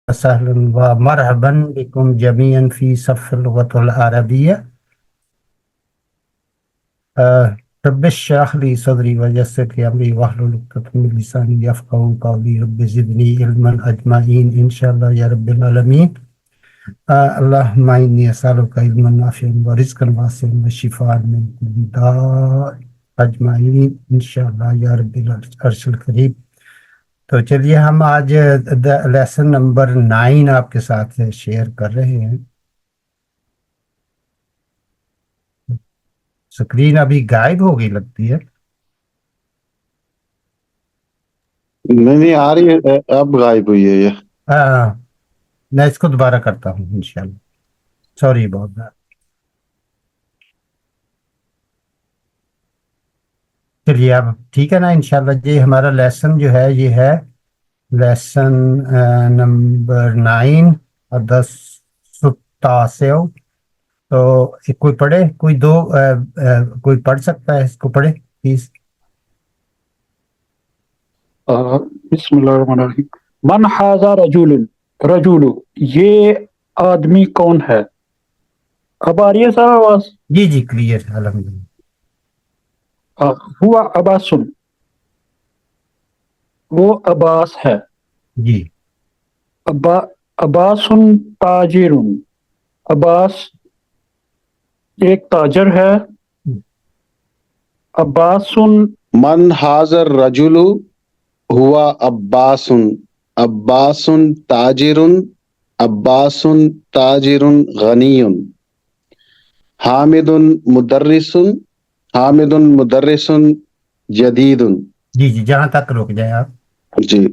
سهلا ومرحبا بكم جميعا في صف اللغة العربية. رب اشرح لي صدري ويسر لي أمري واحلل عقدة من لساني يفقهوا قولي. رب زدني علما أجمعين إن شاء الله يا رب العالمين. اللهم إني أسألك علما نافعا ورزقا واسعا وشفاء من كل داء أجمعين إن شاء الله يا رب العرش الكريم. تو چلیے ہم آج لیسن نمبر 9 آپ کے ساتھ شیئر کر رہے ہیں. سکرین ابھی غائب ہو گئی لگتی ہے. نہیں آ رہی ہے، اب غائب ہوئی ہے یہ. میں اس کو دوبارہ کرتا ہوں انشاءاللہ. سوری بہت بات. چلیے اب ٹھیک ہے نا انشاءاللہ. یہ ہمارا لیسن جو ہے یہ ہے لیسن نمبر 9 اور 10 ستاسیو. تو کوئی پڑھے، کوئی پڑھ سکتا ہے اس کو؟ پڑھے پلیز. بسم اللہ الرحمن الرحیم. من ھذا رجل یہ آدمی کون ہے؟ اب آ رہی ہے سر آواز؟ جی کلیئر ہے الحمدللہ. ہوا عباس، وہ عباس ہے. جی عباس تاجر، عباس ایک تاجر ہے. عباس من ھذا الرجل ہوا عباس، عباس تاجر، عباس تاجر غنی. حامد مدرس، حامد مدرس جدید. جی جہاں تک رک جائیں آپ. جی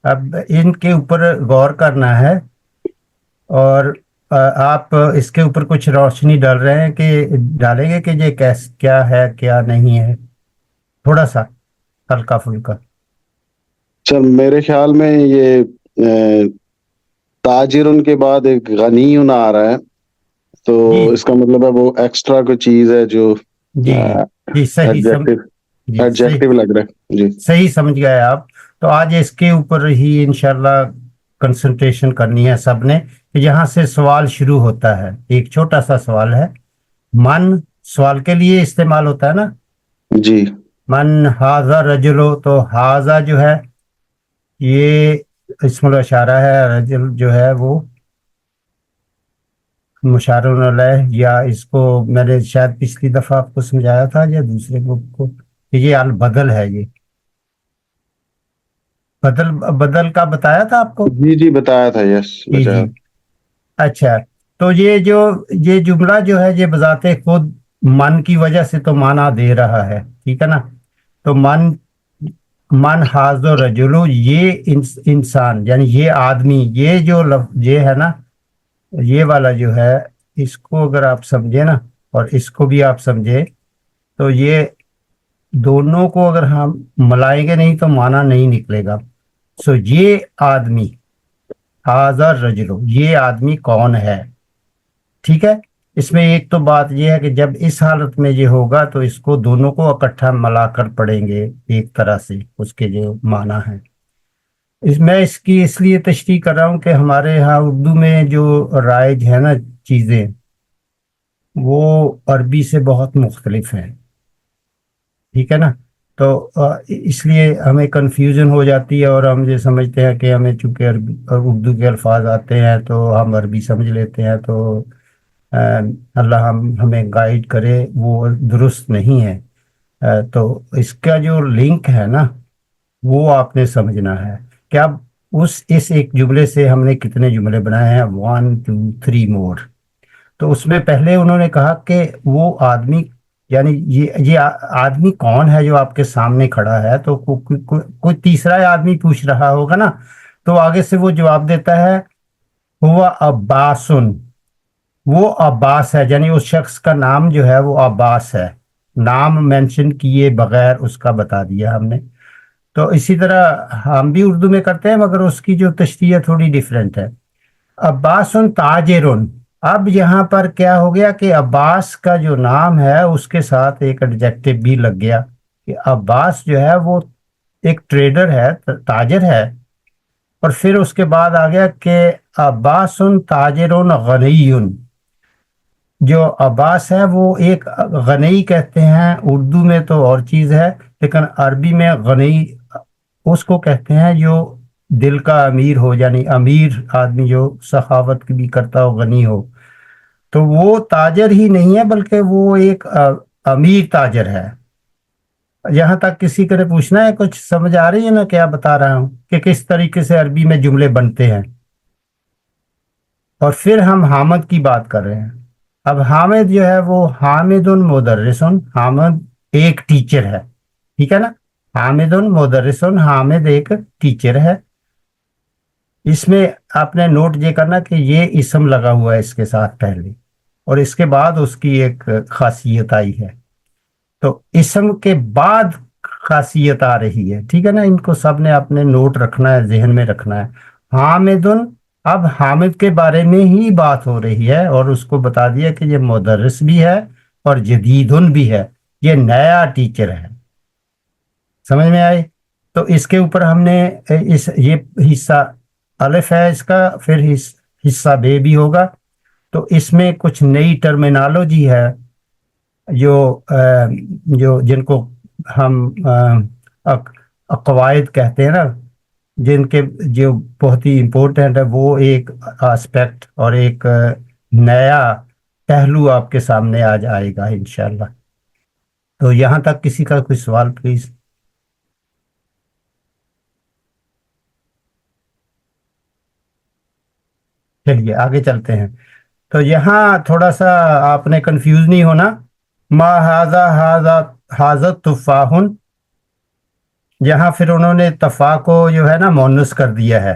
اب ان کے اوپر غور کرنا ہے اور آپ اس کے اوپر کچھ روشنی ڈال رہے ہیں کہ ڈالیں گے کہ یہ کیا ہے کیا نہیں ہے، تھوڑا سا ہلکا پھلکا. چل میرے خیال میں یہ تاجرن کے بعد ایک غنی آ رہا ہے، تو جی اس کا مطلب ہے وہ ایکسٹرا کوئی چیز ہے جو جی صحیح ایڈجیکٹو لگ رہا ہے. جی صحیح سمجھ گئے آپ. تو آج اس کے اوپر ہی انشاءاللہ کنسنٹریشن کرنی ہے سب نے کہ یہاں سے سوال شروع ہوتا ہے. ایک چھوٹا سا سوال ہے. من سوال کے لیے استعمال ہوتا ہے نا. جی من ھذا رجلو، تو ھذا جو ہے یہ اسم الاشارہ ہے. رجل جو ہے وہ مشار علیہ، یا اس کو میں نے شاید پچھلی دفعہ آپ کو سمجھایا تھا یا دوسرے گروپ کو کہ یہ البدل ہے. یہ بدل کا بتایا تھا آپ کو. جی بتایا تھا. یس جی اچھا. تو یہ جملہ جو ہے یہ بذات خود من کی وجہ سے تو معنی دے رہا ہے، ٹھیک ہے نا. تو من ھذا رجلو، یہ انسان یعنی یہ آدمی، یہ جو یہ ہے نا، یہ والا جو ہے، اس کو اگر آپ سمجھے نا اور اس کو بھی آپ سمجھے تو یہ دونوں کو اگر ہم ملائیں گے نہیں تو معنی نہیں نکلے گا. سو یہ آدمی ھذا الرجل، یہ آدمی کون ہے؟ ٹھیک ہے. اس میں ایک تو بات یہ ہے کہ جب اس حالت میں یہ ہوگا تو اس کو دونوں کو اکٹھا ملا کر پڑھیں گے ایک طرح سے اس کے جو معنی ہے. میں اس کی اس لیے تشریح کر رہا ہوں کہ ہمارے ہاں اردو میں جو رائج ہے نا چیزیں، وہ عربی سے بہت مختلف ہیں، ٹھیک ہے نا. تو اس لیے ہمیں کنفیوژن ہو جاتی ہے اور ہم یہ سمجھتے ہیں کہ ہمیں چونکہ اردو کے الفاظ آتے ہیں تو ہم عربی سمجھ لیتے ہیں. تو اللہ ہمیں گائیڈ کرے، وہ درست نہیں ہے. تو اس کا جو لنک ہے نا وہ آپ نے سمجھنا ہے کہ اب اس ایک جملے سے ہم نے کتنے جملے بنائے ہیں. 1 2 3 مور. تو اس میں پہلے انہوں نے کہا کہ وہ آدمی یعنی یہ آدمی کون ہے جو آپ کے سامنے کھڑا ہے. تو کوئی تیسرا آدمی پوچھ رہا ہوگا نا، تو آگے سے وہ جواب دیتا ہے ہوا عباسن، وہ عباس ہے. یعنی اس شخص کا نام جو ہے وہ عباس ہے، نام مینشن کیے بغیر اس کا بتا دیا ہم نے. تو اسی طرح ہم بھی اردو میں کرتے ہیں مگر اس کی جو تشریح تھوڑی ڈیفرنٹ ہے. عباس تاجرن، اب یہاں پر کیا ہو گیا کہ عباس کا جو نام ہے اس کے ساتھ ایک ایڈجیکٹو بھی لگ گیا کہ عباس جو ہے وہ ایک ٹریڈر ہے، تاجر ہے. اور پھر اس کے بعد آ گیا کہ عباسن تاجرن غنیون. جو عباس ہے وہ ایک غنی کہتے ہیں، اردو میں تو اور چیز ہے، لیکن عربی میں غنی اس کو کہتے ہیں جو دل کا امیر ہو، یعنی امیر آدمی جو سخاوت بھی کرتا ہو، غنی ہو. تو وہ تاجر ہی نہیں ہے بلکہ وہ ایک امیر تاجر ہے. یہاں تک کسی کو پوچھنا ہے؟ کچھ سمجھ آ رہی ہے نا کیا بتا رہا ہوں کہ کس طریقے سے عربی میں جملے بنتے ہیں؟ اور پھر ہم حامد کی بات کر رہے ہیں. اب حامد جو ہے وہ حامد مدرسن، حامد ایک ٹیچر ہے، ٹھیک ہے نا. حامد مدرسن، حامد ایک ٹیچر ہے. اس میں آپ نے نوٹ یہ کرنا کہ یہ اسم لگا ہوا ہے اس کے ساتھ پہلے، اور اس کے بعد اس کی ایک خاصیت آئی ہے. تو اسم کے بعد خاصیت آ رہی ہے، ٹھیک ہے نا. ان کو سب نے اپنے نوٹ رکھنا ہے، ذہن میں رکھنا ہے. حامدن، اب حامد کے بارے میں ہی بات ہو رہی ہے، اور اس کو بتا دیا کہ یہ مدرس بھی ہے اور جدیدن بھی ہے، یہ نیا ٹیچر ہے. سمجھ میں آئی؟ تو اس کے اوپر ہم نے یہ حصہ الف ہے اس کا، پھر حصہ بے بھی ہوگا. تو اس میں کچھ نئی ٹرمینالوجی ہے جو جن کو ہم قواعد کہتے ہیں نا، جن کے جو بہت ہی امپورٹنٹ ہے. وہ ایک آسپیکٹ اور ایک نیا پہلو آپ کے سامنے آج آئے گا انشاءاللہ. تو یہاں تک کسی کا کوئی سوال پلیز؟ چلیے آگے چلتے ہیں. تو یہاں تھوڑا سا آپ نے کنفیوز نہیں ہونا. ما حاضت تفاحن، یہاں پھر انہوں نے تفاح کو جو ہے نا مونس کر دیا ہے.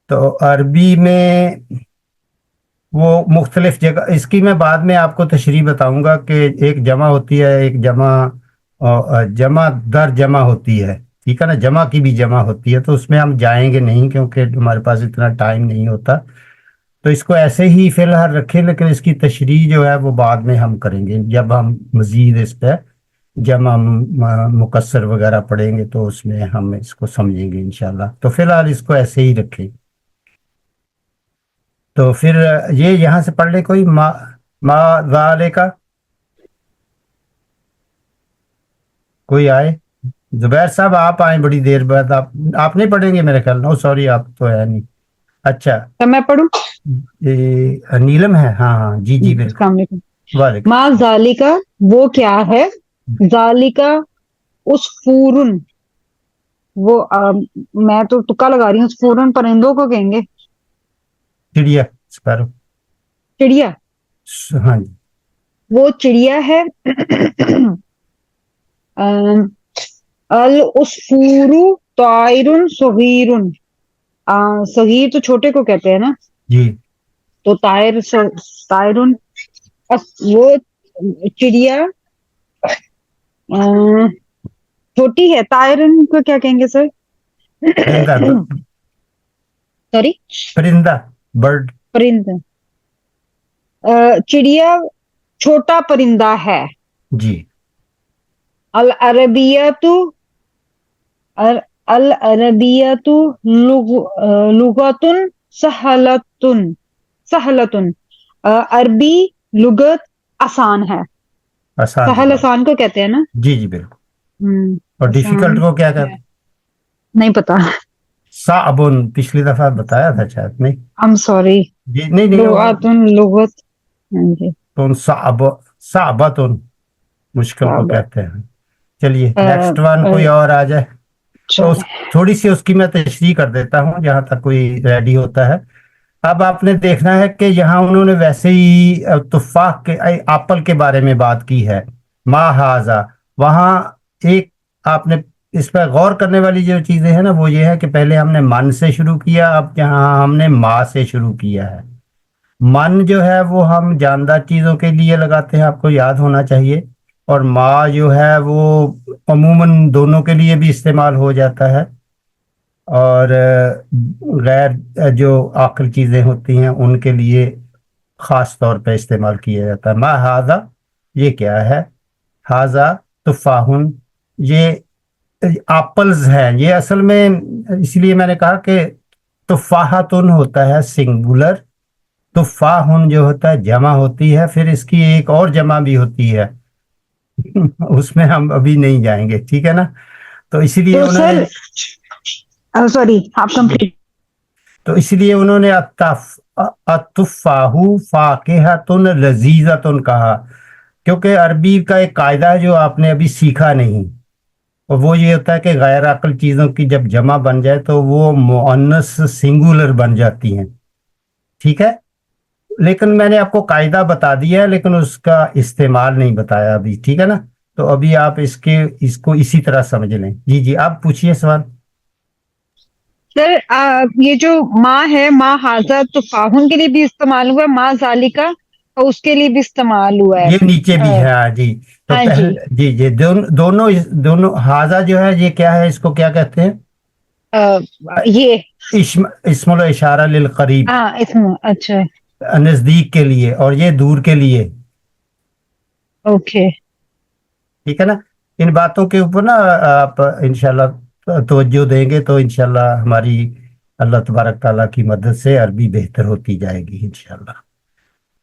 تو عربی میں وہ مختلف جگہ، اس کی میں بعد میں آپ کو تشریح بتاؤں گا کہ ایک جمع ہوتی ہے، ایک جمع در جمع ہوتی ہے، ٹھیک ہے نا. جمع کی بھی جمع ہوتی ہے، تو اس میں ہم جائیں گے نہیں کیونکہ ہمارے پاس اتنا ٹائم نہیں ہوتا. تو اس کو ایسے ہی فی الحال رکھیں، لیکن اس کی تشریح جو ہے وہ بعد میں ہم کریں گے جب ہم مزید اس پہ جمع مکسر وغیرہ پڑھیں گے، تو اس میں ہم اس کو سمجھیں گے انشاءاللہ. تو فی الحال اس کو ایسے ہی رکھیں. تو پھر یہ یہاں سے پڑھ لے کوئی ما ذالکا، کوئی آئے؟ زبیر صاحب آپ آئیں بڑی دیر بعد. آپ نہیں پڑھیں گے میرے خیال. نو سوری، آپ تو ہے نہیں. اچھا تو میں پڑھوں؟ نیلم ہے. ہاں ہاں جی جی بالکل. السلام علیکم. وعلیکم. ما ذالکا، وہ کیا ہے؟ ذالکا عصفورن، وہ میں تو تکا لگا رہی ہوں، عصفورن پرندوں کو کہیں گے، چڑیا، اسپیرو. چڑیا. ہاں جی. وہ چڑیا ہے. العصفور طائر صغیر، صغیر تو چھوٹے کو کہتے ہیں نا، جی تو طائرن وہ چڑیا چھوٹی ہے. طائرن کو کیا کہیں گے سر؟ پرندہ، سوری، پرندہ، برڈ. پرند. چڑیا چھوٹا پرندہ ہے. جی. العربیت، العربیت لغت سہلتن، عربی لغت آسان ہے. آسان سہل ہے. آسان کو کہتے ہیں نا. جی جی بالکل. اور آسان ڈیفیکلٹ کو کیا کہتے ہیں؟ نہیں پتا. صعبن، پچھلی دفعہ بتایا تھا شاید. نہیں I'm sorry. جی، نہیں نہیں لغت ہاں جی. تو صعبتن مشکل کو صعب. کہتے ہیں. چلیے نیکسٹ ون کوئی اور آ جائے تو تھوڑی سی اس کی میں تشریح کر دیتا ہوں جہاں تک کوئی ریڈی ہوتا ہے. اب آپ نے دیکھنا ہے کہ یہاں انہوں نے ویسے ہی تفاح کے ایپل کے بارے میں بات کی ہے. ما ہاذا، وہاں ایک آپ نے اس پہ غور کرنے والی جو چیزیں ہیں نا وہ یہ ہے کہ پہلے ہم نے من سے شروع کیا، اب یہاں ہم نے ما سے شروع کیا ہے. من جو ہے وہ ہم جاندار چیزوں کے لیے لگاتے ہیں، آپ کو یاد ہونا چاہیے. اور ما جو ہے وہ عموماً دونوں کے لیے بھی استعمال ہو جاتا ہے، اور غیر جو عاقل چیزیں ہوتی ہیں ان کے لیے خاص طور پہ استعمال کیا جاتا ہے. ما ہاذا، یہ کیا ہے؟ ہاذا تفاحن، یہ एप्पल्स हैं ये असल में, इसलिए मैंने कहा कि तुफाहतुन होता है सिंगुलर, तुफाहुन जो होता है जमा होती है, फिर इसकी एक और जमा भी होती है उसमें हम अभी नहीं जाएंगे, ठीक है ना। तो इसीलिए तो उन्होंने सॉरी आप कंप्लीट। तो इसलिए उन्होंने अतुफ़ाहु फाकिहतुन लजीजतुन कहा, क्योंकि अरबी का एक कायदा है जो आपने अभी सीखा नहीं, और वो ये होता है कि गैर अक्ल चीज़ों की जब जमा बन जाए तो वो मुअन्नस सिंगुलर बन जाती हैं, ठीक है। लेकिन मैंने आपको कायदा बता दिया है, लेकिन उसका इस्तेमाल नहीं बताया अभी, ठीक है ना। तो अभी आप इसको इसी तरह समझ लें। जी जी, आप पूछिए सवाल। सर ये जो माँ है, माँ हाजा तुफाहुन के लिए भी इस्तेमाल हुआ है, माँ जालिका और उसके लिए भी इस्तेमाल हुआ है। ये नीचे भी है, हाँ जी। तो हाँ जी। पहले जी जी, दोनों हाजा जो है ये क्या है, इसको क्या कहते हैं? ये इस्मुल इशारा लिल करीब, हाँ इसमें अच्छा नजदीक के लिए, और ये दूर के लिए, ओके। ठीक है ना। इन बातों के ऊपर ना आप इंशाल्लाह तवज्जो देंगे तो इंशाल्लाह हमारी अल्लाह तबारक ताला की मदद से अरबी बेहतर होती जाएगी इंशाल्लाह।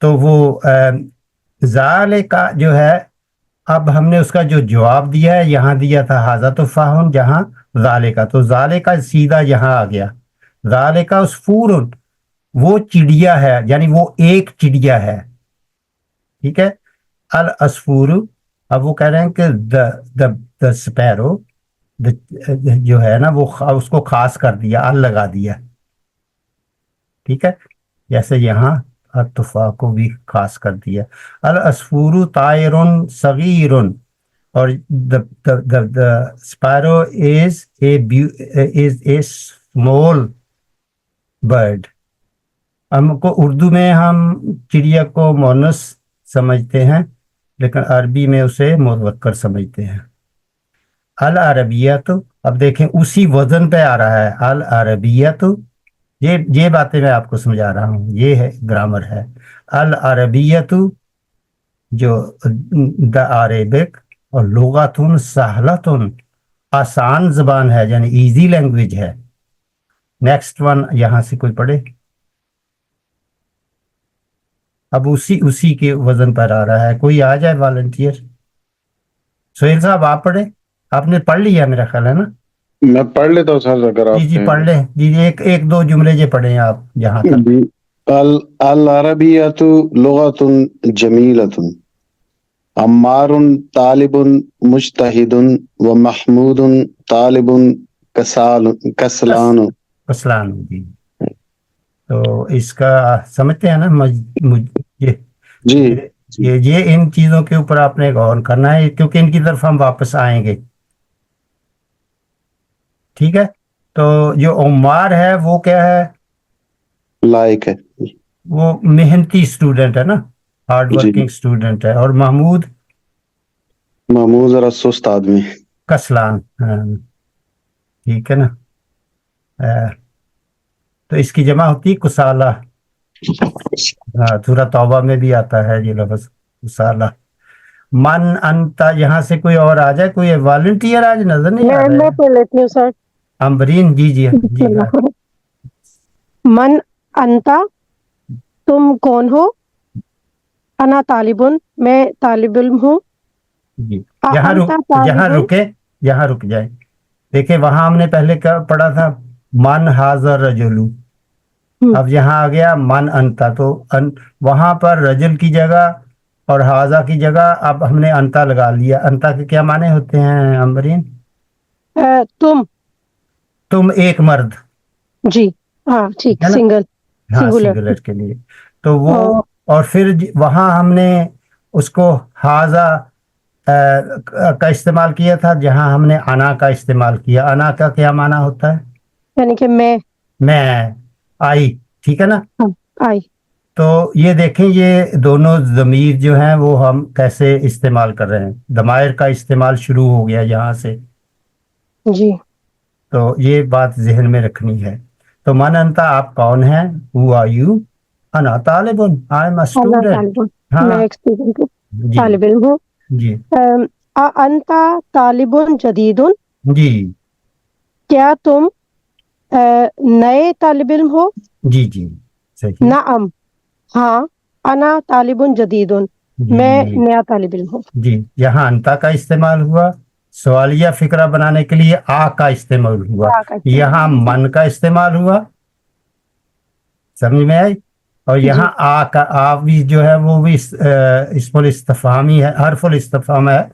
तो वो जाले का जो है, अब हमने उसका जो जवाब दिया है, यहाँ दिया था हाजा तुफाहुन, जहाँ जाले का, तो जाले का सीधा यहाँ आ गया। जाले का उसफूरुन, वो चिड़िया है, यानी वो एक चिड़िया है, ठीक है। अल असफूरु, अब वो कह रहे हैं कि द स्पैरो, जो है ना वो उसको खास कर दिया, अल लगा दिया, ठीक है। जैसे यहाँ तुफा को भी खास कर दिया। अल असफूरु तायरुन सगीरुन, और the sparrow is a small bird. हमको उर्दू में हम चिड़िया को मोनस समझते हैं, लेकिन अरबी में उसे मुज़क्कर समझते हैं। अल अरबिया, तो अब देखें उसी वजन पे आ रहा है, अल अरबिया, तो ये बातें मैं आपको समझा रहा हूँ, ये है ग्रामर है। अल अरबिया जो द अरेबिक, और लुगतुन सहलतुन, आसान जबान है, यानी इजी लैंग्वेज है। नेक्स्ट वन यहाँ से कोई पढ़े। अब उसी के वजन पर आ रहा है, कोई आ जाए वॉलंटियर। सोहेल साहब आप पढ़े, आपने पढ़ लिया मेरा ख्याल है ना। मैं पढ़ लेता हूँ सर, अगर आप जी जी कहें। पढ़ लें जी, एक दो जुमले जे पढ़े आप जहां तक। जी। अल अल अरबियतु लुगतुन जमीलतुन, अम्मारुन तालिबुन मुज्तहिदुन व महमूदुन तालिबुन कसलान। असलान जी, तो इसका समझते हैं ना, ये जी ये इन चीजों के ऊपर आपने गौर करना है, क्योंकि इनकी तरफ हम वापस आएंगे, ठीक है। तो जो उम्मार है वो क्या है? लायक है। वो मेहनती स्टूडेंट है ना, हार्ड जी। वर्किंग स्टूडेंट है। और महमूद महमूद जरा सुस्त आदमी। कसलान, हाँ, ठीक है ना। तो इसकी जमा होती है कुसाला। हाँ, सूरह तौबा में भी आता है ये लफ्ज कुसाला। मन अंता, यहाँ से कोई और आ जाए, कोई वॉलंटियर आज नजर नहीं आ रहा मैं है। पढ़ लेती हूँ सर। अम्बरीन जी जी जी हाँ। मन अंता, तुम कौन हो? अना तालिबुन, मैं तालिब इल्म हूँ। जी, यहाँ अंता रुक तालिबुन, यहाँ रुक जाए। देखिए वहां हमने पहले क्या पढ़ा था, मन हाजर रजुलू, अब यहाँ आ गया मन अंता, तो वहां पर रजुल की जगह और हाजा की जगह अब हमने अंता लगा लिया। अंता के क्या माने होते हैं अम्बरीन? तुम एक मर्द, जी हाँ ठीक, है ना। सिंगल, हाँ, सिंगुलर। सिंगुलर के लिए तो वो, और और फिर वहां हमने उसको हाजा का इस्तेमाल किया था, जहां हमने अना का इस्तेमाल किया। अना का क्या माना होता है? यानी कि मैं, आई, ठीक है ना। हाँ, आई। तो ये देखें, ये दोनों ज़मीर जो हैं वो हम कैसे इस्तेमाल कर रहे हैं, दमायर का इस्तेमाल शुरू हो गया यहाँ से। जी। तो ये बात जहन में रखनी है। तो मन अंता, आप कौन हैं? Who are you? अना तालिबुन, आई एम अ अना स्टूडेंट। तालिबुन, मैं हाँ एक स्टूडेंट हूँ, जी तालिब इल्म हूँ। जी अंता तालिबुन जदीदुन, जी क्या तुम नए तालिब इल्म हो? जी जी सही। नाअम, हाँ, अना तालिबुन जदीदुन, मैं जी नया तालिब इल्म हूँ। जी, यहाँ अंता का इस्तेमाल हुआ, सवालिया फिक्रा बनाने के लिए आ का इस्तेमाल हुआ, आ का इस्तेमाल यहाँ हुआ। मन का इस्तेमाल हुआ, समझ में आई। और यहाँ जी आ का आ भी जो है वो भी इसमुल इस्तिफामी है, हरफुल इस्तिफाम है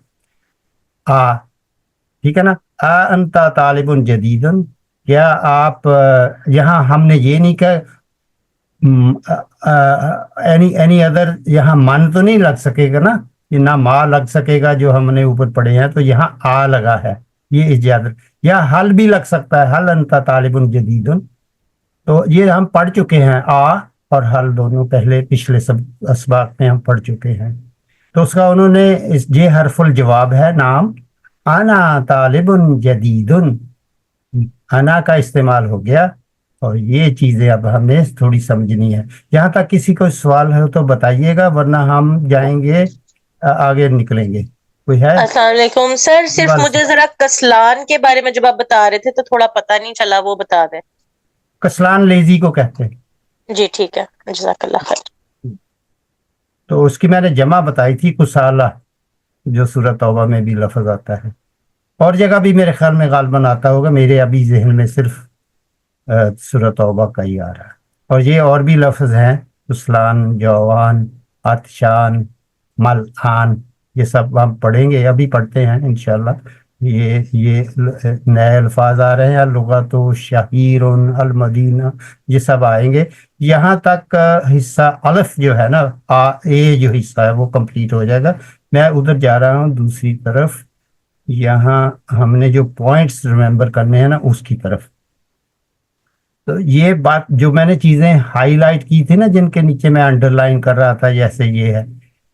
आ, ठीक है ना। आ अंता तालिबुन जदीदुन, क्या आप यहाँ हमने ये नहीं कहा एनी एनी अदर, यहाँ मन तो नहीं लग सकेगा ना, ये ना माँ लग सकेगा जो हमने ऊपर पढ़े हैं, तो यहाँ आ लगा है, ये इजाजत। या हल भी लग सकता है, हल अंता तालिबुन जदीदुन, तो ये हम पढ़ चुके हैं, आ और हल दोनों पहले पिछले सब असबाक में हम पढ़ चुके हैं। तो उसका उन्होंने इस ये हरफुल जवाब है नाम, आना तालिबुन जदीदुन, अना का इस्तेमाल हो गया। और ये चीजें अब हमें थोड़ी समझनी है। यहाँ तक किसी को सवाल हो तो बताइएगा, वरना हम जाएंगे आगे निकलेंगे। कोई है? अस्सलाम वालेकुम सर, सिर्फ बस मुझे जरा कसलान के बारे में जब आप बता रहे थे तो थोड़ा पता नहीं चला, वो बता दें। कसलान लेजी को कहते हैं। जी ठीक है, जज़ाकल्लाह खैर। तो उसकी मैंने जमा बताई थी कुसाला, जो सूरत तौबा में भी लफ्ज आता है, और जगह भी मेरे ख्याल में गालबन आता होगा, मेरे अभी जहन में सिर्फ सूरत तौबा का ही आ रहा है। और ये और भी लफ्ज हैं, कुसलान, जवान, आतशान, मलखान, ये सब हम पढ़ेंगे, अभी पढ़ते हैं इंशाल्लाह। ये नए अल्फाज आ रहे हैं, लुगतो शहीरुन अल मदीना, ये सब आएंगे। यहाँ तक हिस्सा अलिफ जो है ना, ए जो हिस्सा है वो कंप्लीट हो जाएगा। मैं उधर जा रहा हूँ दूसरी तरफ, यहाँ हमने जो पॉइंट्स रिमेंबर करने हैं ना उसकी तरफ। तो ये बात जो मैंने चीजें हाईलाइट की थी ना, जिनके नीचे मैं अंडरलाइन कर रहा था, जैसे ये है,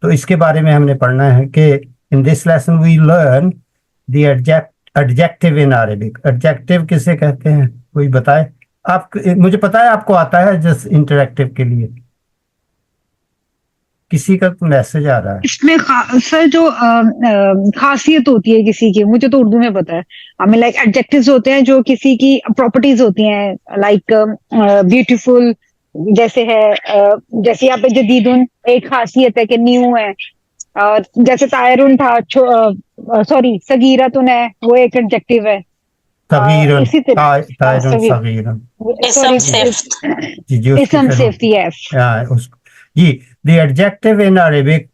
तो इसके बारे में हमने पढ़ना है कि in this lesson we learn the adjective in Arabic. Adjective किसे कहते हैं, कोई बताए? आप, मुझे पता है आपको आता है, जस्ट इंटरेक्टिव के लिए किसी का मैसेज आ रहा है। इसमें सर जो खासियत होती है किसी की, मुझे तो उर्दू में पता है, हमें लाइक एडजेक्टिव्स होते हैं जो किसी की प्रॉपर्टीज होती हैं, लाइक ब्यूटीफुल, जैसे है जैसे यहाँ पे जदीदुन एक खासियत है कि न्यू है, और जैसे तायरुन था, सॉरी सगीरतुन है, वो एक एडजेक्टिव है। सगीरन, इसी तरह तायरन सगीरन, इसम सॉरी, सिफ्त। जी जी उसकी इसम फिर सेफ्टी, यस। उसको जी, द एडजेक्टिव इन अरेबिक।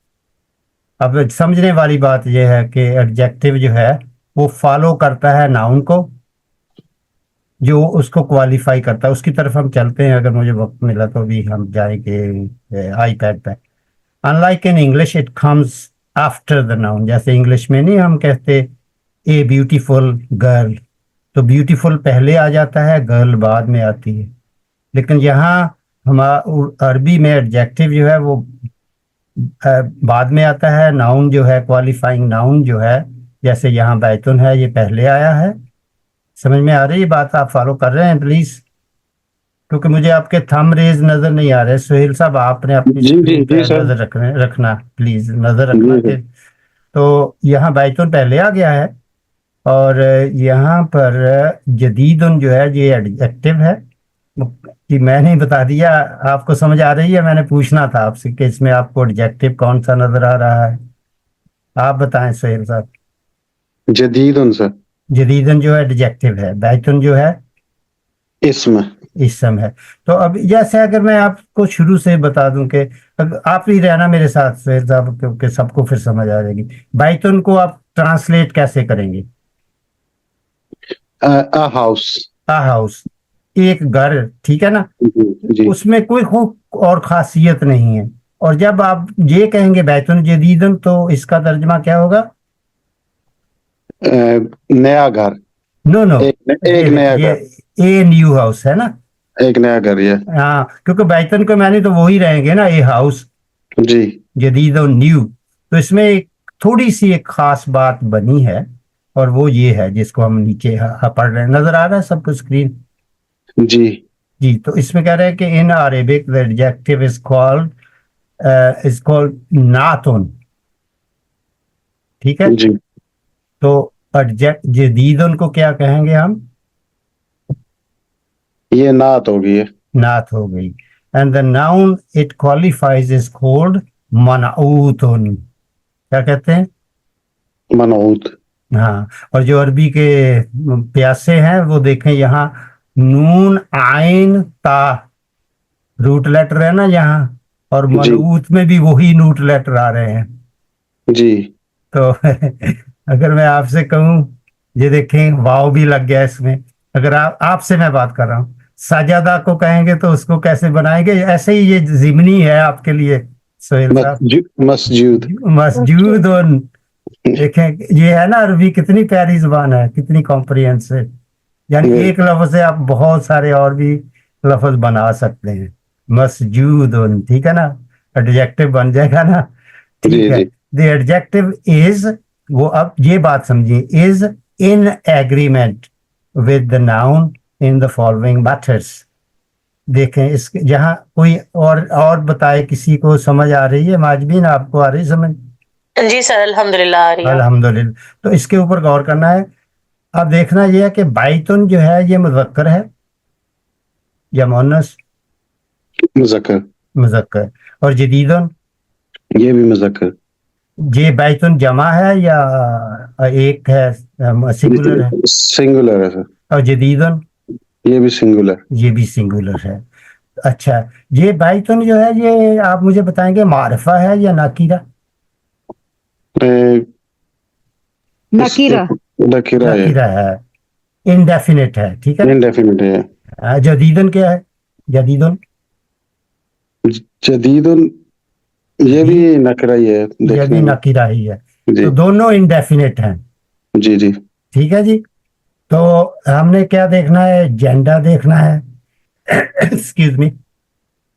अब समझने वाली बात यह है कि एडजेक्टिव जो है वो फॉलो करता है नाउन को, जो उसको क्वालिफाई करता है। उसकी तरफ हम चलते हैं, अगर मुझे वक्त मिला तो भी हम जाएंगे आईपैड पे। Unlike in English it comes after the noun, जैसे इंग्लिश में नहीं हम कहते ए ब्यूटीफुल गर्ल, तो ब्यूटीफुल पहले आ जाता है, गर्ल बाद में आती है। लेकिन यहाँ हमारा अरबी में एडजेक्टिव जो है वो बाद में आता है, नाउन जो है, क्वालिफाइंग नाउन जो है, जैसे यहाँ बैतुन है, ये पहले आया है। समझ में आ रही है बात? आप फॉलो कर रहे हैं प्लीज? क्योंकि मुझे आपके थंब रेज नजर नहीं आ रहे। सुहेल साहब, आपने अपनी जी जी स्क्रीन जी पे सर। नजर रखना प्लीज, नजर रखना जी कि तो यहाँ बैतुन पहले आ गया है, और यहाँ पर जदीदुन जो है ये एडजेक्टिव है। कि मैंने बता दिया, आपको समझ आ रही है? मैंने पूछना था आपसे कि इसमें आपको एडजेक्टिव कौन सा नजर आ रहा है, आप बताएं सुहेल साहब। जदीदुन सर। जदीदन जो है एडजेक्टिव है, बैतुन जो है इसम। इसम है। तो अब जैसे अगर मैं आपको शुरू से बता दूं कि आप ही रहना मेरे साथ सुहेल साहब, क्योंकि सबको फिर समझ आ जाएगी। बैतुन को आप ट्रांसलेट कैसे करेंगे? A house. आ हाउस, एक घर, ठीक है ना। जी जी। उसमें कोई खूब और खासियत नहीं है। और जब आप ये कहेंगे बैतुन जदीदन, तो इसका तर्जमा क्या होगा? नया घर। नो नो, एक नया ये घर। ए न्यू हाउस है ना। एक नया घर, ये। हाँ, क्योंकि बैतन को मैंने तो वही रहेंगे ना, ए हाउस, जी जदीद और न्यू। तो इसमें एक थोड़ी सी एक खास बात बनी है, और वो ये है जिसको हम नीचे पढ़ रहे हैं, नजर आ रहा है सबको स्क्रीन? जी जी, तो इसमें कह रहे हैं कि इन Arabic the adjective is called नातुन, ठीक है। जी तो जदीदन को क्या कहेंगे हम? ये नात होगी है। नात हो गई. And the noun it qualifies is called मनऊतुन. क्या कहते हैं? मनऊत। हाँ. और जो अरबी के प्यासे हैं वो देखें यहाँ नून आइन ता रूट लेटर है ना यहाँ, और जी मनऊत में भी वही रूट लेटर आ रहे हैं. जी तो अगर मैं आपसे कहूं, ये देखें वाव भी लग गया इसमें. अगर आपसे मैं बात कर रहा हूँ, साजादा को कहेंगे तो उसको कैसे बनाएंगे? ऐसे ही ये जिमनी है आपके लिए सोहेल साहब. मस्जूद। मस्जूद. देखें ये है ना, अरबी कितनी प्यारी जुबान है, कितनी कॉम्प्रिहेंसिव. यानी जी एक लफ्ज से आप बहुत सारे और भी लफ्ज बना सकते हैं. मस्जूद. ठीक है ना, एडजेक्टिव बन जाएगा ना. ठीक जी है. जी द एडजेक्टिव इज, वो अब ये बात समझिए, is in agreement with the noun in the following methods. देखें इस जहाँ कोई और बताए, किसी को समझ आ रही है? माजबीन आपको आ रही समझ? जी सर, अल्हम्दुलिल्लाह आ रही है. अल्हम्दुलिल्लाह. तो इसके ऊपर गौर करना है. अब देखना ये है कि बाइतुन जो है ये मुज़क्कर है या मुअन्नस? मुज़क्कर। मुज़क्कर. और जदीदुन, ये भी मुज़क्कर। ये बाइतुन जमा है या एक है, सिंगुलर है? सिंगुलर है सर। और जदीदुन, ये भी सिंगुलर। ये भी सिंगुलर है. अच्छा, ये बाइतुन जो है ये आप मुझे बताएंगे मारिफा है या नाकिरा? नकीरा. नकीरा है। नाकिरा है. इनडेफिनिट है. ठीक है. इंडेफिनिट है। जदीदुन क्या है? जदीदुन, जदीदुन ये भी नकरा ही है ये भी देखने में। नाकिरा ही है. जी तो दोनों इनडेफिनिट हैं. जी जी ठीक है जी. तो हमने क्या देखना है? जेंडर देखना है. Excuse me.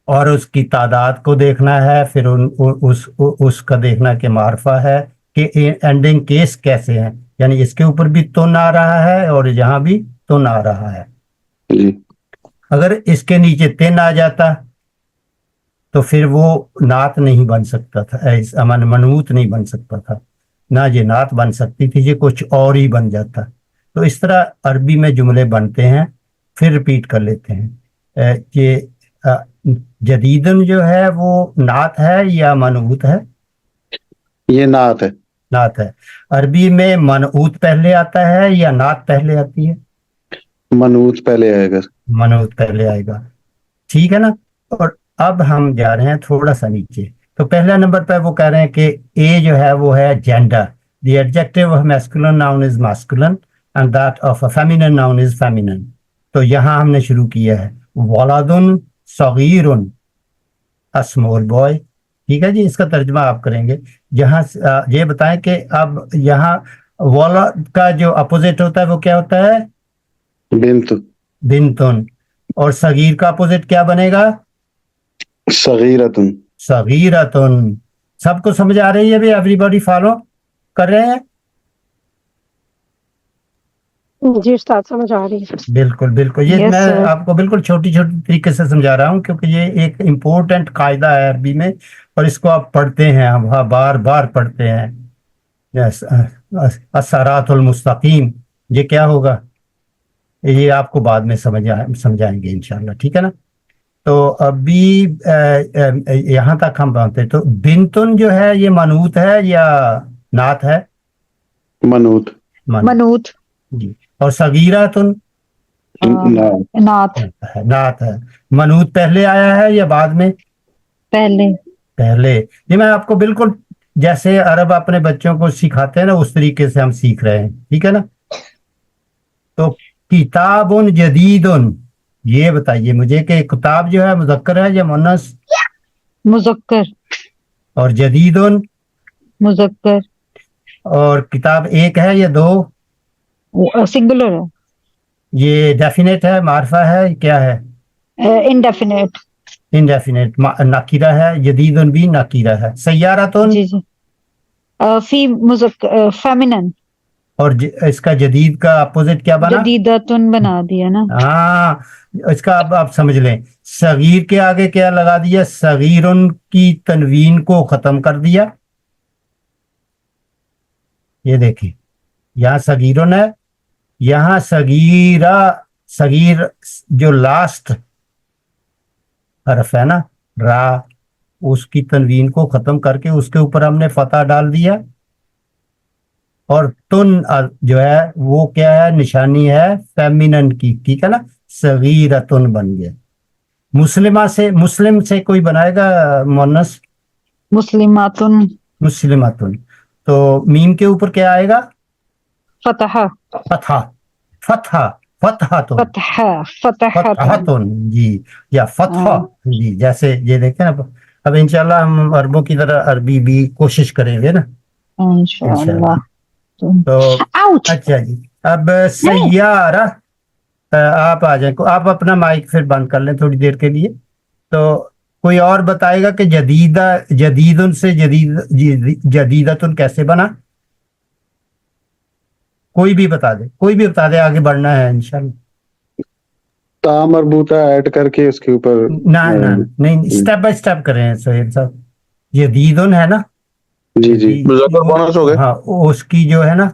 और उसकी तादाद को देखना है. फिर उसका देखना कि मार्फा है कि एंडिंग केस कैसे हैं. यानी इसके ऊपर भी तुन आ रहा है और यहाँ भी तुन आ रहा है. जी अगर इसके नीचे तिन आ जाता तो फिर वो नात नहीं बन सकता था, अमन मनूत नहीं बन सकता था ना. ये नात बन सकती थी, ये कुछ और ही बन जाता. तो इस तरह अरबी में जुमले बनते हैं. फिर रिपीट कर लेते हैं. ये जदीदन जो है वो नात है या मनऊत है? ये नात है। नात है. अरबी में मनऊत पहले आता है या नात पहले आती है? मनूत पहले आएगा। मनऊत पहले आएगा. ठीक है ना. और अब हम जा रहे हैं थोड़ा सा नीचे. तो पहला नंबर पर वो कह रहे हैं कि ए जो है वो है gender. The adjective of masculine noun is masculine and that of a feminine noun is feminine. तो यहाँ हमने शुरू किया है वलादुन सगीरुन, अ स्मॉल बॉय. ठीक है जी. इसका तर्जुमा आप करेंगे. जहाँ ये बताएं कि अब यहाँ वलाद का जो अपोजिट होता है वो क्या होता है? बिन्त। बिन्तुन. और सगीर का अपोजिट क्या बनेगा? सगीरतुन। सगीरतुन. सबको समझ आ रही है भी? एवरीबॉडी फॉलो कर रहे हैं? जी उस्ताद समझ आ रही है. बिल्कुल बिल्कुल. ये Yes, मैं sir. आपको बिल्कुल छोटी छोटी तरीके से समझा रहा हूँ क्योंकि ये एक इम्पोर्टेंट कायदा है अरबी में, और इसको आप पढ़ते हैं, हम बार बार पढ़ते हैं. यस. अस्सरातुल मुस्तकीम, ये क्या होगा ये आपको बाद में समझाएंगे इंशाल्लाह. ठीक है ना. तो अभी यहाँ तक हम पहुंचते. तो बिनतुन जो है ये मनूत है या नात है? मनूत। मनूत. जी. और सगीरातुन नात. नात है. मनूत पहले आया है या बाद में? पहले. पहले. ये मैं आपको बिल्कुल जैसे अरब अपने बच्चों को सिखाते हैं ना उस तरीके से हम सीख रहे हैं. ठीक है ना. तो किताबुन जदीदुन, ये बताइए मुझे कि किताब जो है मुज़क्कर है या मुन्नस? मुज़क्कर. और जदीदुन? मुज़क्कर. और किताब एक है या दो? सिंगुलर है. ये डेफिनेट है, मार्फा है, क्या है? इनडेफिनेट. इनडेफिनेट. नाकिरा है. जदीदुन भी नाकिरा है. सय्यारतुन? जी जी. फी मुज़क्कर फेमिनिन. और इसका जदीद का अपोजिट क्या बना? जदीदतुन बना दिया ना. हाँ. इसका अब आप समझ लें. सगीर के आगे क्या लगा दिया? सगीरुन की तनवीन को खत्म कर दिया. ये देखिए यहाँ सगीरुन है, यहाँ सगीरा, सगीर जो लास्ट हरफ है ना रा, उसकी तनवीन को खत्म करके उसके ऊपर हमने फतह डाल दिया, और तुन जो है वो क्या है, निशानी है फेमिनन की, ठीक है ना, सगीरतुन बन गया। मुस्लिमा से, मुस्लिम से कोई बनाएगा मुन्नस, मुस्लिमातुन, मुस्लिमातुन, तो मीम के ऊपर क्या आएगा, फतह, फतहा, फतहा, फतहातुन, फतह, फतहतुन। फतहातुन जी, या फतहा हाँ। जी, जैसे ये देखें ना। अब इंशाल्लाह हम अरबों की तरह अरबी भी कोशिश करेंगे ना इंशाअल्लाह। इंशाल्लाह। तो आउच। अच्छा जी, अब सैयारा, आप आ जाए, आप अपना माइक फिर बंद कर लें थोड़ी देर के लिए। तो कोई और बताएगा कि जदीदा, जदीदुन से जदीदतुन कैसे बना, कोई भी बता दे, कोई भी बता दे, आगे बढ़ना है इंशाल्लाह। ता मरबूता ऐड करके उसके ऊपर ना ना नहीं, स्टेप बाय स्टेप करें सोहेल साहब। जदीदुन है ना, जी जी मुजक्कर बोनस हो गए। हाँ, उसकी जो है ना,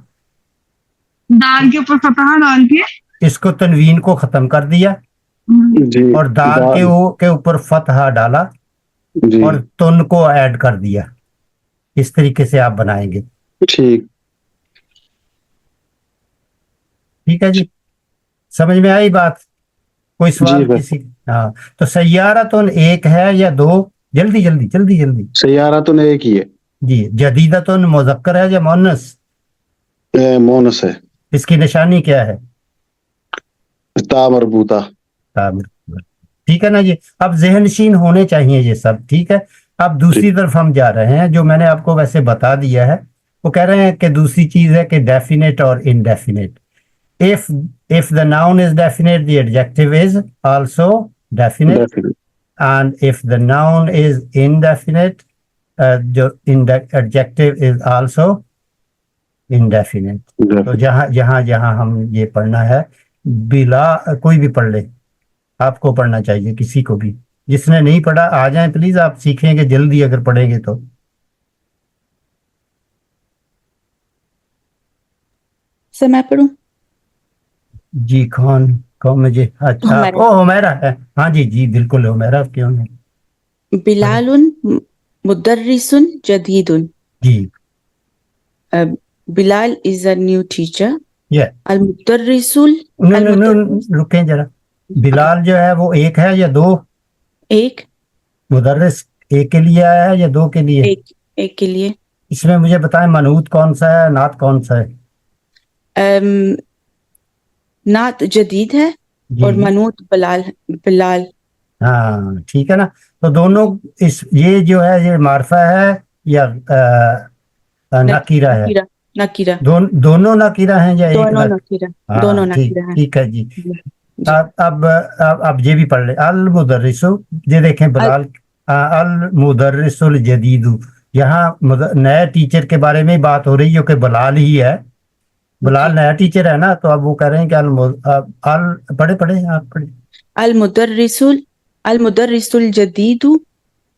दाल के ऊपर फतह डाल के इसको तनवीन को खत्म कर दिया, जी और दाल के ऊपर फतहा डाला, जी और तुन को ऐड कर दिया। इस तरीके से आप बनाएंगे, ठीक। ठीक है जी, समझ में आई बात, कोई सवाल जी, किसी। हाँ, तो सैयारतुन एक है या दो, जल्दी जल्दी जल्दी जल्दी सैयारा तो एक ही है, जी। जदीदतुन मुज़क्कर है या मुअन्नस, मोनस है, इसकी निशानी क्या है, ता मरबूता। तामिर। ठीक है ना जी, अब ज़हनशीन होने चाहिए ये सब, ठीक है। अब दूसरी तरफ हम जा रहे हैं, जो मैंने आपको वैसे बता दिया है। वो कह रहे हैं कि दूसरी चीज है कि डेफिनेट और indefinite. if the noun is definite, the adjective is also definite, Definitely. and if the noun is indefinite, the adjective is also indefinite. तो Definitely. जहां जहां जहां हम ये पढ़ना है, बिला, कोई भी पढ़ ले, आपको पढ़ना चाहिए, किसी को भी। जिसने नहीं पढ़ा आ जाए प्लीज, आप सीखेंगे जल्दी अगर पढ़ेंगे तो। सर मैं पढ़ूं? जी, कौन कौन मुझे, अच्छा हुमैरा। ओ हुमैरा है, हाँ जी जी बिल्कुल हुमैरा, क्यों नहीं। बिलालुन मुदर्रिसुन जदीदुन। जी, Bilal is a new teacher. ये Al-Mudarrisul रुकें जरा। बिलाल जो है वो एक है या दो, एक मुदर्रिस एक के लिए आया है या दो के लिए? एक के लिए। इसमें मुझे बताएं मनूत कौन सा है, नात कौन सा है? नात जदीद है जी, और मनूत बिलाल। हाँ ठीक है ना। तो दोनों इस, ये जो है ये मारफा है या नकीरा है? नकीरा। दोनों नकीरा हैं या एक? दोनों नकीरा। हाँ, दोनों नकीरा हैं। ठीक है जी। अब ये भी पढ़ ले, अल मुदर्रिसु, ये देखें बिलाल, अल मुदर्रिसुल जदीदु, यहाँ नए टीचर के बारे में बात हो रही है कि बिलाल ही है, बिलाल नया टीचर है ना। तो अब वो कह रहे हैं कि अल पढ़े आप पढ़े। अल मुदर्रिसुल जदीदु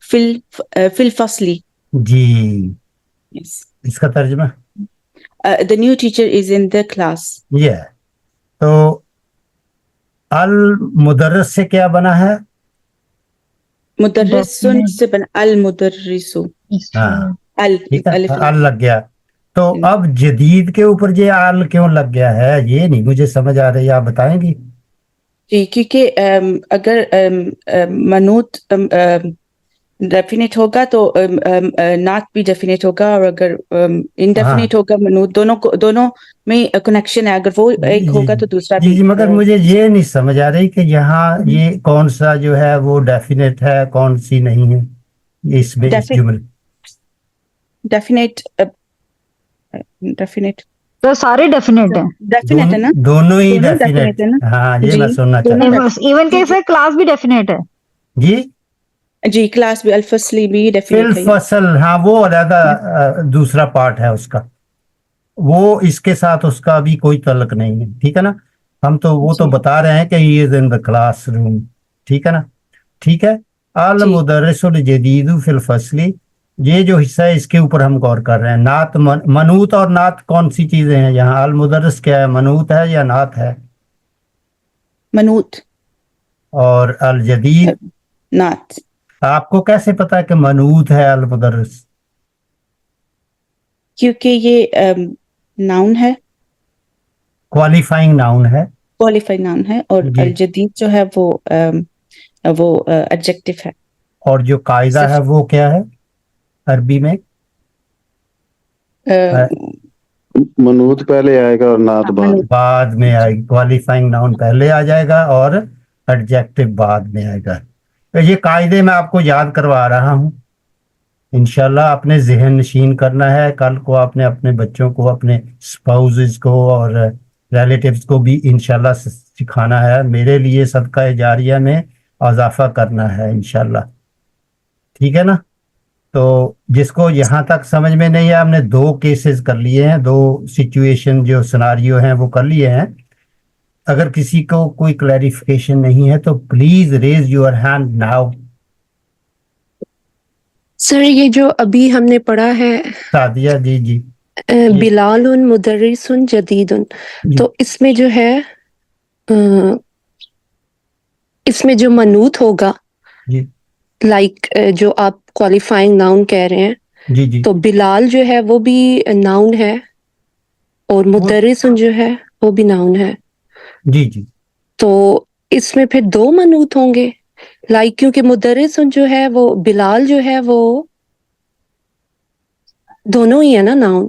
फिल फसली। जी, Yes. इसका तर्जुमा? The new teacher is in the class. ये है। तो अल मुदर्रिस से क्या बना है? मुदर्रिसुन से बना अल मुदर्रिसु। हाँ, अल ठीक है, अलिफ अल लग गया। तो अब जदीद के ऊपर ये अल क्यों लग गया है, ये नहीं मुझे समझ आ रही, आप बताएंगी? जी, क्योंकि अगर मनूत डेफिनेट होगा तो नात भी डेफिनेट होगा, और अगर इनडेफिनेट होगा मनूत, दोनों में कनेक्शन है। अगर वो एक होगा तो दूसरा भी। जी, मगर मुझे ये नहीं समझ आ रही कि यहाँ ये कौन सा जो है वो डेफिनेट है, कौन सी नहीं है इसमें, इस जुमले। डेफिनेट तो सारे डेफिनेट हैं, डेफिनेट है ना? दोनों ही दोनों डेफिनेट definite है ना? हाँ, ये जी, मैं सुनना चाहता हूँ। इवन कैसे क्लास भी डेफिनेट है। जी, जी, क्लास भी अल-फसली भी फिल डेफिनेट है। फसल, हाँ वो अलग दूसरा पार्ट है उसका, वो इसके साथ उसका भी कोई तल्लक नहीं है, ठीक है ना। हम तो वो तो बता रहे हैं कि he is in the classroom, ठीक है ना। ठीक है, अल मुदर्रिसुल जदीदु फिल फसली, یہ جو حصہ ہے اس کے اوپر ہم غور کر رہے ہیں. نعت منوط اور نعت کون سی چیزیں ہیں یہاں؟ المدرس کیا ہے، منوط ہے یا نعت ہے؟ منوط. اور الجدید نعت. آپ کو کیسے پتا کہ منوط ہے المدرس؟ کیونکہ یہ ناؤن ہے، کوالیفائنگ ناؤن ہے. کوالیفائڈ ناؤن ہے، اور جی. الجدید جو ہے وہ ایڈجیکٹو ہے. اور جو قاعدہ ہے وہ کیا ہے عربی میں؟ منوط پہلے آئے گا اور نعت بعد. بعد میں آئے گی. کوالیفائنگ ناؤن پہلے آ جائے گا اور ایڈجیکٹو بعد میں آئے گا. تو یہ قاعدے میں آپ کو یاد کروا رہا ہوں، انشاءاللہ اپنے ذہن نشین کرنا ہے. کل کو آپ نے اپنے بچوں کو، اپنے سپاؤزز کو اور ریلیٹیوز کو بھی انشاءاللہ سکھانا ہے. میرے لیے صدقہ جاریہ میں اضافہ کرنا ہے انشاءاللہ. ٹھیک ہے نا؟ تو جس کو یہاں تک سمجھ میں نہیں ہے، ہم نے 2 کیسز کر لیے ہیں، 2 سچویشن جو سناریو ہیں وہ کر لیے ہیں. اگر کسی کو کوئی کلیریفیکیشن نہیں ہے تو please raise your hand now. Sir یہ جو ابھی ہم نے پڑھا ہے سعدیہ جی جی بلال مدرس جدید، جی تو اس میں جو ہے اس میں جو منوط ہوگا، جی لائک جو آپ کوالیفائنگ ناؤن کہہ رہے ہیں، جی جی تو بلال جو ہے وہ بھی ناؤن ہے، اور مدرس جو ہے وہ بھی ناؤن ہے. جی جی تو اس میں پھر 2 منوط ہوں گے، لائک کیونکہ مدرس جو ہے وہ بلال جو ہے وہ دونوں ہی ہے نا ناؤن.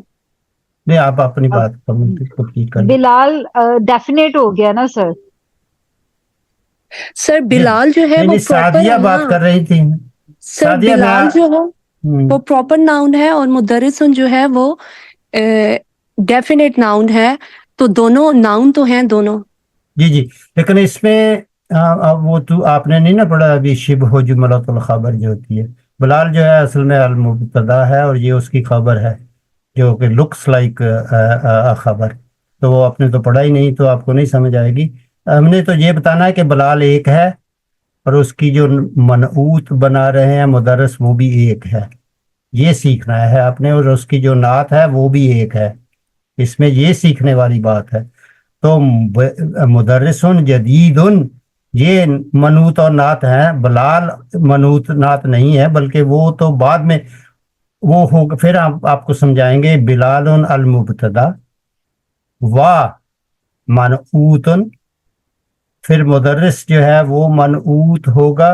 نہیں، آپ اپنی بات کمپلیٹ کر لیں. بلال ڈیفینیٹ ہو گیا نا سر؟ سر بلال جو ہے نہیں وہ نہیں، پراپر سعدیہ ہے نا بات کر رہی تھی. سر. سعدیہ بلال جو ہے وہ پراپر ناؤن ہے، اور مدرس جو ہے وہ ڈیفینیٹ ناؤن ہے. تو دونوں ناؤن تو ہیں دونوں. جی جی، لیکن اس میں وہ تو آپ نے نہیں نا پڑھا ابھی، شبہ جملۃ الخبر جو ہوتی ہے. بلال جو ہے اصل میں المبتدا ہے، اور یہ اس کی خبر ہے جو کہ لکس لائک خبر. تو وہ آپ نے تو پڑھا ہی نہیں، تو آپ کو نہیں سمجھ آئے گی. ہم نے تو یہ بتانا ہے کہ بلال ایک ہے، اور اس کی جو منعوت بنا رہے ہیں مدرس وہ بھی ایک ہے. یہ سیکھنا ہے آپ نے. اور اس کی جو نعت ہے وہ بھی ایک ہے. اس میں یہ سیکھنے والی بات ہے. تو مدرس جدید یہ منوط اور نعت ہیں. بلال منوط نعت نہیں ہے، بلکہ وہ تو بعد میں وہ ہوگا. پھر آپ کو سمجھائیں گے. بلال المبتدا و منعوت، پھر مدرس جو ہے وہ منعوت ہوگا،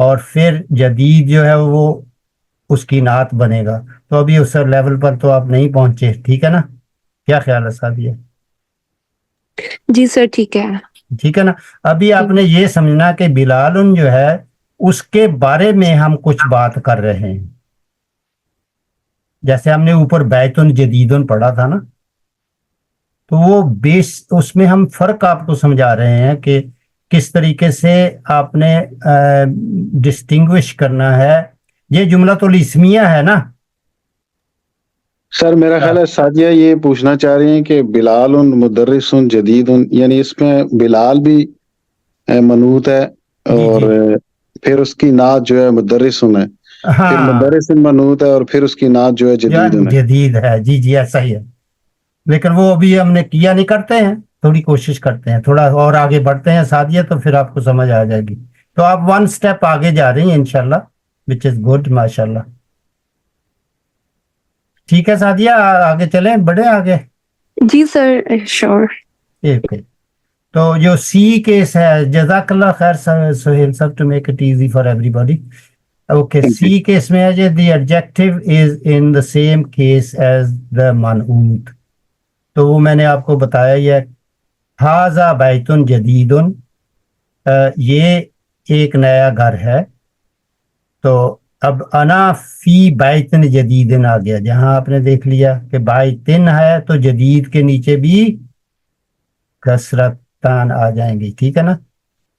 اور پھر جدید جو ہے وہ اس کی نعت بنے گا. تو ابھی اس لیول پر تو آپ نہیں پہنچے. ٹھیک ہے نا؟ کیا خیال ہے سعدیہ؟ جی سر ٹھیک ہے. ٹھیک ہے نا؟ ابھی آپ نے یہ سمجھنا کہ بلال جو ہے اس کے بارے میں ہم کچھ بات کر رہے ہیں. جیسے ہم نے اوپر بیتن جدیدن پڑھا تھا نا، تو وہ بیس اس میں ہم فرق آپ کو سمجھا رہے ہیں کہ کس طریقے سے آپ نے ڈسٹنگوش کرنا ہے. یہ جملہ تو الاسمیہ ہے نا سر میرا خیال ہے سعدیہ یہ پوچھنا چاہ رہی ہیں کہ بلال مدرس جدید، یعنی اس میں بلال بھی منوط ہے، اور پھر اس کی نعت جو ہے مدرس ہے. پھر ہاں مدرس منوط ہے، اور پھر اس کی نعت جو ہے جدید ہے. جدید ہے. جی جی ایسا ہی ہے. لیکن وہ ابھی ہم نے کیا نہیں، کرتے ہیں تھوڑی کوشش کرتے ہیں، تھوڑا اور آگے بڑھتے ہیں سعدیہ، تو پھر آپ کو سمجھ آ جائے گی. تو آپ 1 سٹیپ آگے جا رہی ہیں انشاءاللہ، وچ از گڈ ماشاءاللہ. ٹھیک ہے سعدیہ، آگے چلیں، بڑھے آگے. جی سر شور. ٹھیک ہے. تو جو سی کیس ہے، جزاک اللہ خیر سہیل صاحب to make it easy for every okay, سی کیس میں ہے جی the adjective is in the same case as the منعوت. تو وہ میں نے آپ کو بتایا ہی ہے. ھذا بیت جدید، یہ ایک نیا گھر ہے. تو اب انا فی بیتن جدید آ گیا. جہاں آپ نے دیکھ لیا کہ بیتن ہے تو جدید کے نیچے بھی کسرتان آ جائیں گی. ٹھیک ہے نا؟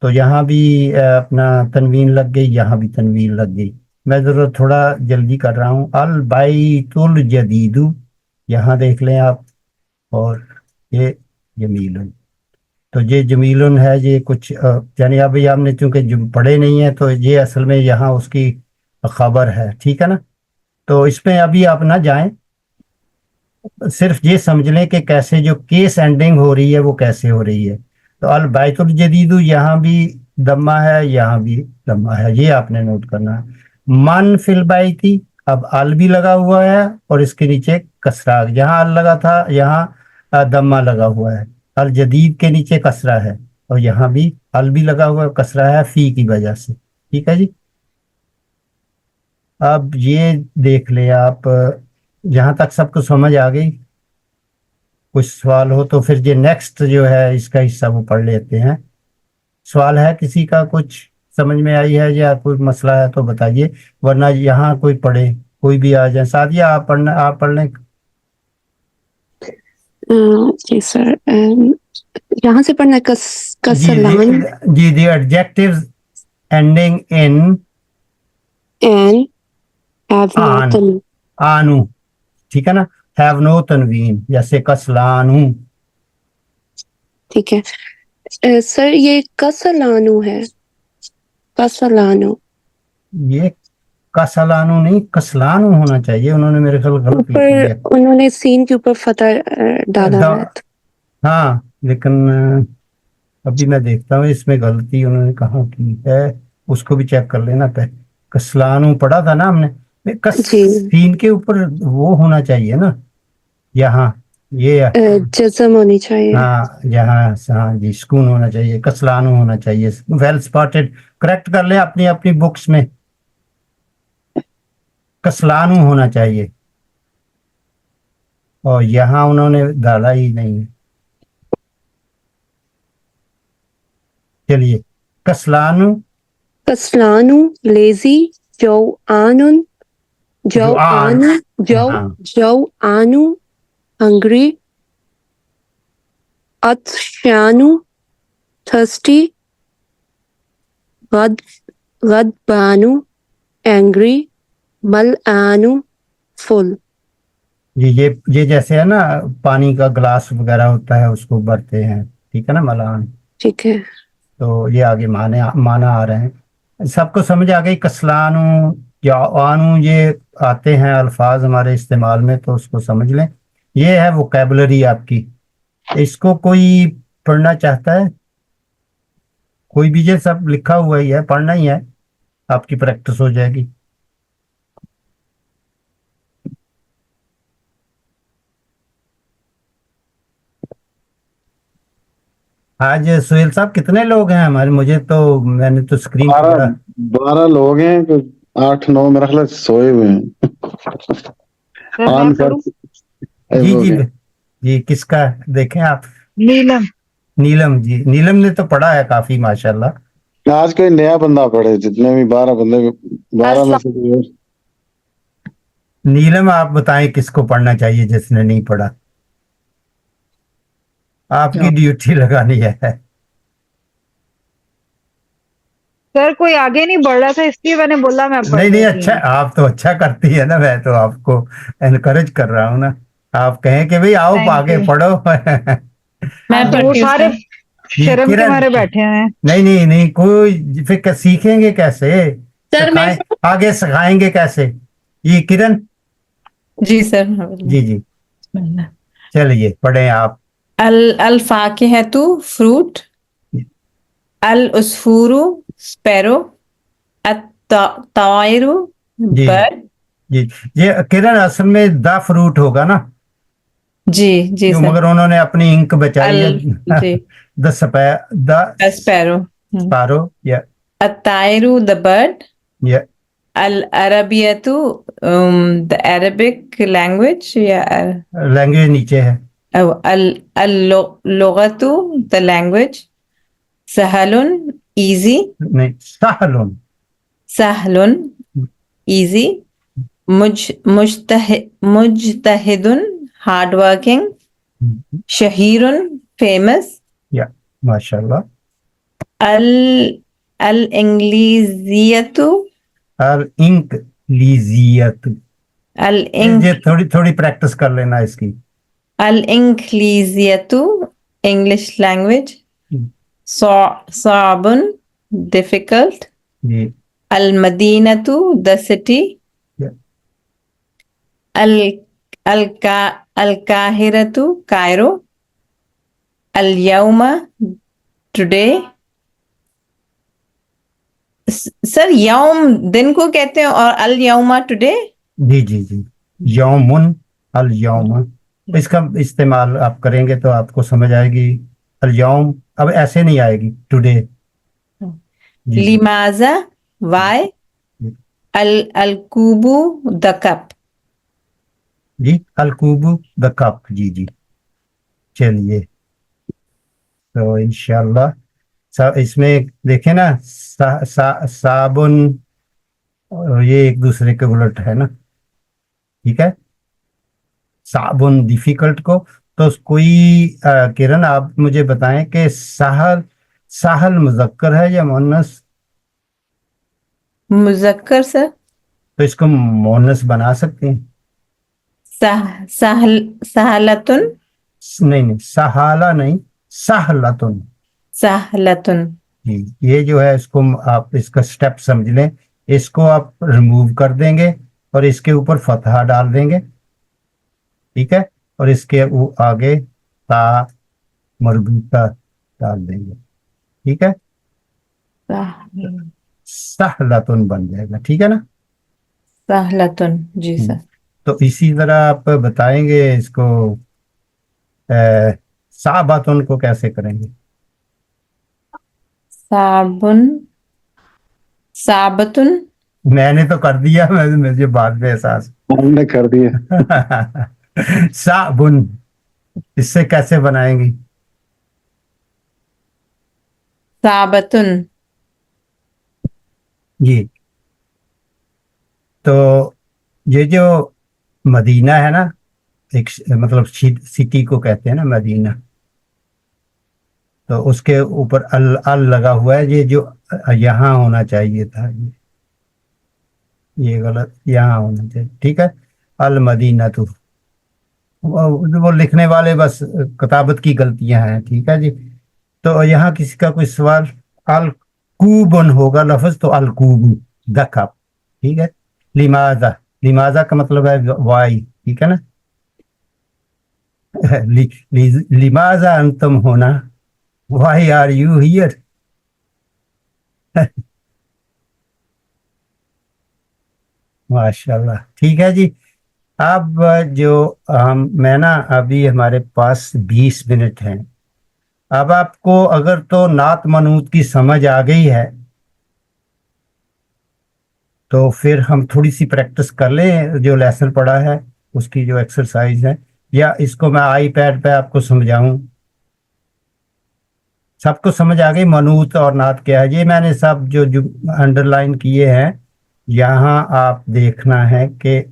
تو یہاں بھی اپنا تنوین لگ گئی، یہاں بھی تنوین لگ گئی. میں ضرور تھوڑا جلدی کر رہا ہوں. البیت الجدید، یہاں دیکھ لیں آپ. اور یہ جمیل، تو یہ جمیل ہے. یہ کچھ یعنی ابھی ہم نے چونکہ پڑھے نہیں ہیں، تو یہ اصل میں یہاں اس کی خبر ہے. ٹھیک ہے نا؟ तो इसमें अभी आप ना जाएं, सिर्फ ये समझ लें कि कैसे जो केस एंडिंग हो रही है वो कैसे हो रही है। तो अल बैतुल जदीदु यहाँ भी दम्मा है, यहाँ भी दम्मा है, ये आपने नोट करना है। मन फिल बैती, अब अल भी लगा हुआ है और इसके नीचे कसरा, यहाँ अल लगा था, यहाँ दम्मा लगा हुआ है। अल जदीद के नीचे कसरा है और यहाँ भी अल भी लगा हुआ है, कसरा है फी की वजह से। ठीक है जी। अब ये देख ले आप, यहाँ तक सबको समझ आ गई? कुछ सवाल हो तो फिर ये नेक्स्ट जो है इसका हिस्सा वो पढ़ लेते हैं। सवाल है किसी का, कुछ समझ में आई है या कोई मसला है तो बताइए, वरना यहाँ कोई पढ़े, कोई भी आ जाए। सादिया आप पढ़ना, आप पढ़ लें। जी सर, यहाँ से पढ़ना कसलान जी the adjectives ending in and have no आन, आनू, ठीक है ना, हैव नो तनवीन, जैसे कसलानू। ठीक है सर, ये कसलानू है, कसलानू, ये कसलानू नहीं, कसलानू होना चाहिए, उन्होंने मेरे ख्याल गलत लिख दिया। ऊपर उन्होंने सीन के ऊपर फतह डाला है। हाँ, लेकिन अभी मैं देखता हूँ इसमें गलती उन्होंने कहाँ की है, उसको भी चेक कर लेना। पे कसलानू पढ़ा था ना हमने, सीन के ऊपर वो होना चाहिए ना, यहाँ ये जज़म होनी चाहिए। हाँ, यहाँ हाँ जी, सुकून होना चाहिए, कसलानू होना चाहिए। वेल स्पॉटेड, करेक्ट कर ले अपनी अपनी बुक्स में, कसलानू होना चाहिए, और यहाँ उन्होंने डाला ही नहीं है। चलिए, कसलानू, कसलानू लेजी, जो आनुन, जो आनु, जो आनु हंग्री, अतशानु थर्स्टी, गदबानु एंग्री, मलआनु फुल। ये जैसे है ना, पानी का ग्लास वगैरह होता है उसको भरते हैं, ठीक है ना, मलान। ठीक है, तो ये आगे माना आ रहे हैं, सबको समझ आ गई। कसलानू या आनू ये आते हैं अल्फाज हमारे इस्तेमाल में, तो उसको समझ लें। ये है वोकैबुलरी आपकी, इसको कोई पढ़ना चाहता है? कोई भी, ये सब लिखा हुआ ही है, पढ़ना ही है, आपकी प्रैक्टिस हो जाएगी। आज सुहेल साहब कितने लोग हैं हमारे? मुझे तो, मैंने तो स्क्रीन पर 12 लोग हैं, 8-9 मेरा ख्याल सोए हुए हैं। ऑन कर जी जी जी, किसका देखें आप? नीलम। नीलम जी, नीलम ने तो पढ़ा है काफी माशाल्लाह। आज कोई नया बंदा पढ़े, जितने भी 12 बंदे, 12 में से नीलम आप बताएं किसको पढ़ना चाहिए जिसने नहीं पढ़ा, आपकी ड्यूटी लगानी है। सर कोई आगे नहीं बढ़ रहा था इसलिए मैंने बोला मैं पढ़ नहीं लेती अच्छा, हूँ। आप तो अच्छा करती है ना, मैं तो आपको एनकरेज कर रहा हूँ ना, आप कहें कि भाई आओ Thank आगे you. पढ़ो। मैं वो पढ़ती हूँ सारे सर। शर्म के किरण, मारे बैठे हैं। नहीं कोई, फिर सीखेंगे कैसे? सर मैं आगे सिखाएंगे कैसे? ये किरण जी सर, जी चलिए पढ़ें आप। अल फाकिहतु फ्रूट, अल उसफूरु स्पैरो, अत्तायरु जी बर्ड। जी, ये किरण असल में द फ्रूट होगा ना, जी जी जो सर। मगर उन्होंने अपनी इंक बचाई है। जी द स्पैरो, स्पैरो, या अत्तायरु द बर्ड, या अल अरबियतु द अरबिक लैंग्वेज, या लैंग्वेज नीचे है, अल लुगतु द लैंग्वेज, सहलुन इजी, नहीं साहलुन, सहलुन इजी, मुजतहिदुन हार्ड वर्किंग, शहीरुन फेमस, या माशाल्लाह। अल अल इंग्लिजियतु, और इंक लीजियत, अल ये थोड़ी थोड़ी प्रैक्टिस कर लेना इसकी। अल इंग्लिजियतु इंग्लिश लैंग्वेज, साबुन डिफिकल्ट, जी अल मदीनतु द सिटी, या القاہرۃ کائرو، الیوم ٹوڈے. سر یوم دن کو کہتے ہیں اور الیوم ٹوڈے. جی جی جی، یومن الیوم، اس کا استعمال آپ کریں گے تو آپ کو سمجھ آئے گی. الیوم اب ایسے نہیں آئے گی ٹوڈے. جی جی لماذا وائی، الکوبو دا کپ. جی، الکوبو دا کپ. جی جی، چلیے تو انشاءاللہ اس میں دیکھیں نا صابن، اور یہ ایک دوسرے کے الٹ ہے نا، ٹھیک ہے. صابن ڈیفیکلٹ کو تو کوئی کرن آپ مجھے بتائیں کہ ساحل مذکر ہے یا مؤنث؟ مذکر سر. تو اس کو مؤنث بنا سکتے ہیں. سہلتن. نہیں، سہالہ نہیں، سہلتن. سہلتن. جی، یہ جو ہے اس کو آپ اس کا سٹیپ سمجھ لیں. اس کو آپ ریموو کر دیں گے اور اس کے اوپر فتحہ ڈال دیں گے، ٹھیک ہے، اور اس کے آگے تا مربوطہ ڈال دیں گے، ٹھیک ہے. سہلتن بن جائے گا، ٹھیک ہے نا. سہلتن. جی سر. تو اسی طرح آپ بتائیں گے اس کو صعبتن کو کیسے کریں گے؟ صابتن. میں نے تو کر دیا، مجھے بعد میں احساس. ہم نے کر دیا. صابن اس سے کیسے بنائیں گی؟ صابتن. جی، تو یہ جو مدینہ ہے نا، ایک مطلب سٹی کو کہتے ہیں نا مدینہ، تو اس کے اوپر ال لگا ہوا ہے. یہ جو یہاں ہونا چاہیے تھا، یہ غلط، یہاں ہونا چاہیے، ٹھیک ہے. المدینہ تو وہ لکھنے والے بس کتابت کی غلطیاں ہیں، ٹھیک ہے جی. تو یہاں کسی کا کوئی سوال؟ الکوبن ہوگا لفظ، تو الکوبو دا کپ، ٹھیک ہے. لماذا کا مطلب ہے وائی، ٹھیک ہے نا. لماذا انتم ہونا، وائی آر یو ہیئر. ماشاء اللہ، ٹھیک ہے جی. اب جو میں نا ابھی ہمارے پاس 20 منٹ ہیں. اب آپ کو اگر تو نعت منعوت کی سمجھ آ گئی ہے تو پھر ہم تھوڑی سی پریکٹس کر لیں جو لیسن پڑھا ہے اس کی جو ایکسرسائز ہے، یا اس کو میں آئی پیڈ پہ آپ کو سمجھاؤں. سب کو سمجھ آ گئی منعوت اور نعت کیا ہے؟ یہ میں نے سب جو انڈر لائن کیے ہیں، یہاں آپ دیکھنا ہے کہ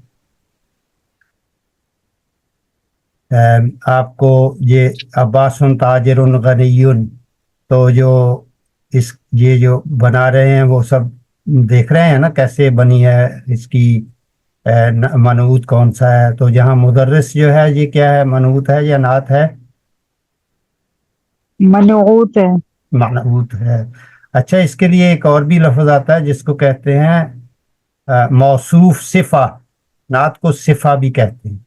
آپ کو یہ عباس تاجر غنی، تو جو یہ جو بنا رہے ہیں وہ سب دیکھ رہے ہیں نا کیسے بنی ہے، اس کی منعوت کون سا ہے. تو جہاں مدرس جو ہے یہ کیا ہے، منعوت ہے یا نعت ہے؟ منعوت ہے. منعوت ہے. اچھا، اس کے لیے ایک اور بھی لفظ آتا ہے جس کو کہتے ہیں موصوف صفہ. نعت کو صفہ بھی کہتے ہیں،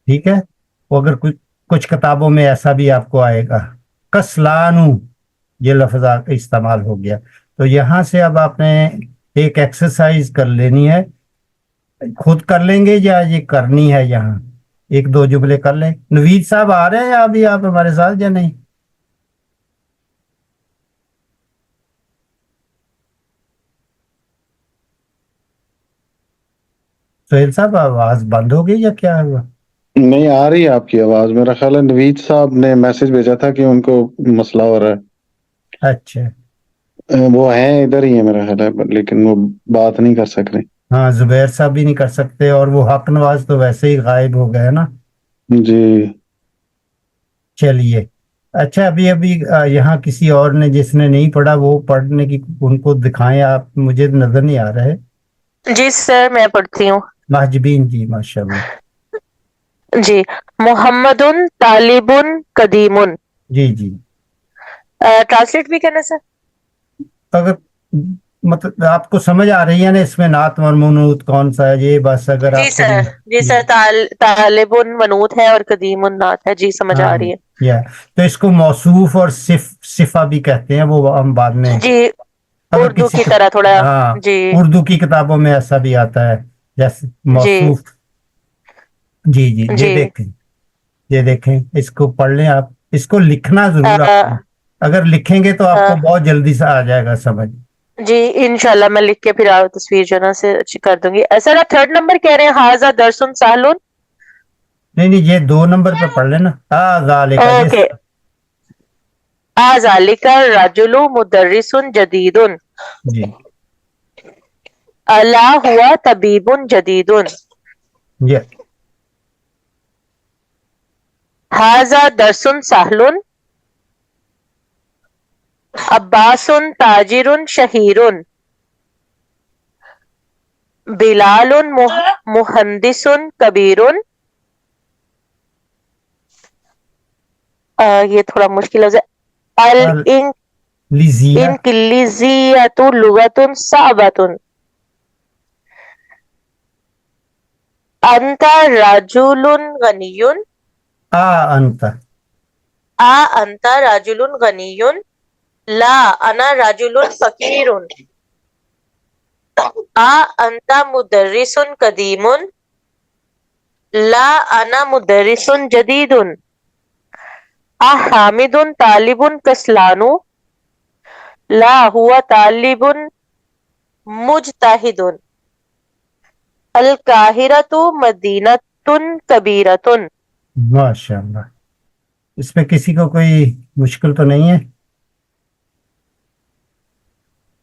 ٹھیک ہے. وہ اگر کچھ کتابوں میں ایسا بھی آپ کو آئے گا. کسلانو یہ لفظ استعمال ہو گیا. تو یہاں سے اب آپ نے ایک ایکسرسائز کر لینی ہے. خود کر لیں گے یا یہ کرنی ہے؟ یہاں ایک دو جملے کر لیں. نوید صاحب آ رہے ہیں ابھی آپ ہمارے ساتھ یا نہیں؟ سہیل صاحب آواز بند ہو گئی یا کیا ہوا؟ نہیں آ رہی ہے آپ کی آواز. میرا خیال ہے نوید صاحب نے میسج بھیجا تھا کہ ان کو مسئلہ ہو رہا ہے. اچھا، وہ ہیں ادھر ہی ہیں میرا خیال ہے، لیکن وہ بات نہیں کر سک رہے. ہاں زبیر صاحب بھی نہیں کر سکتے، اور وہ حق نواز تو ویسے ہی غائب ہو گئے نا. جی چلیے، اچھا ابھی یہاں کسی اور نے جس نے نہیں پڑھا وہ پڑھنے کی ان کو دکھائیں آپ، مجھے نظر نہیں آ رہا ہے. جی سر میں پڑھتی ہوں. مہجبین جی، ماشاء اللہ. جی، محمد طالب قدیم. جی جی، ٹرانسلیٹ بھی کرنا سر؟ اگر मतलब आपको समझ आ रही है ना इसमें नात और मनूत कौन सा है? ये बस अगर जी आपको सर, जी सर, तालिबुन मनूत है और कदीमुन नात है, जी समझ आ रही है। या तो इसको मौसूफ और सिफा भी कहते हैं, वो हम बाद में जी, अगर उर्दू किसी की तरह थोड़ा। हाँ जी उर्दू की किताबों में ऐसा भी आता है जैसे जी मौसूफ। जी जी, जी। ये देखें, इसको पढ़ लें आप, इसको लिखना जरूर अ, आप, अगर लिखेंगे तो आपको अ, बहुत जल्दी से आ जाएगा समझ। जी इंशाल्लाह मैं लिख के फिर तस्वीर जो है ना से अच्छी कर दूंगी। सर आप थर्ड नंबर कह रहे हैं, हाजा दरसुन सालुन। नहीं नहीं, ये 2 नंबर पे पढ़ लेना, ज़ालिका ये। ओके। आजालिका रजुलु मुदर्रिसुन जदीदुन। जी अला हुआ तबीबुन जदीदुन। ये हाजा दरसुन साहलुन। अब्बासुन ताजिरुन शहीरुन। बिलालुन मुहंदिसुन कबीरुन। ये थोड़ा मुश्किल है। अल अल इन लिजिया इनकिलिजियतु लुगतुन साबतुन। अंता राजुलुन गनियुन। आ अंत अंता राजुलुन गनियुन। ला अना राजुलुन फकीरुन। अंता मुदर्रिसुन कदीमुन। ला अना मुदर्रिसुन जदीदुन। हामिदुन तालिबुन कस्लानु। ला हुआ तालिबुन मुजताहिदुन। अल काहिरतु मदीनतुन कबीरतुन। माशाल्लाह। इसमें किसी को कोई मुश्किल तो नहीं है?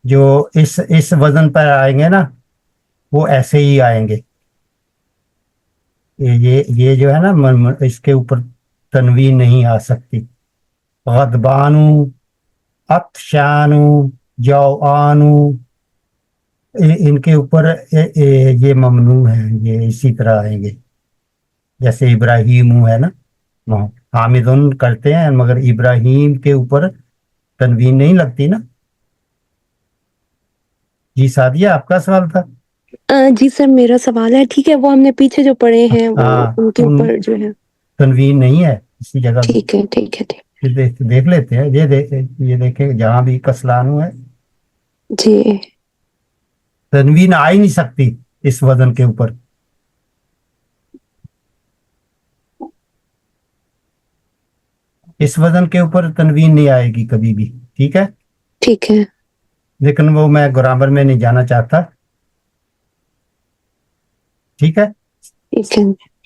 जो इस वजन पर आएंगे ना वो ऐसे ही आएंगे। ये जो है ना इसके ऊपर तनवीन नहीं आ सकती। गदबानु, अतशानु, जौआनु, इनके ऊपर ये ममनू है, ये इसी तरह आएंगे। जैसे इब्राहिम है ना, वहाँ हामिदुन करते हैं मगर इब्राहिम के ऊपर तनवीन नहीं लगती ना। जी सादिया, आपका सवाल था। जी सर, मेरा सवाल है, ठीक है, वो हमने पीछे जो पढ़े हैं वो हाँ, उनके ऊपर जो है। तनवीन नहीं है इसी जगह भी। ठीक है ठीक है ठीक। ये देख लेते हैं, ये देखें जहां भी कस्लानु है जी तनवीन आ ही नहीं सकती इस वजन के ऊपर। इस वजन के ऊपर तनवीन नहीं आएगी कभी भी, ठीक है। ठीक है लेकिन वो मैं ग्रामर में नहीं जाना चाहता, ठीक है। ठीक है।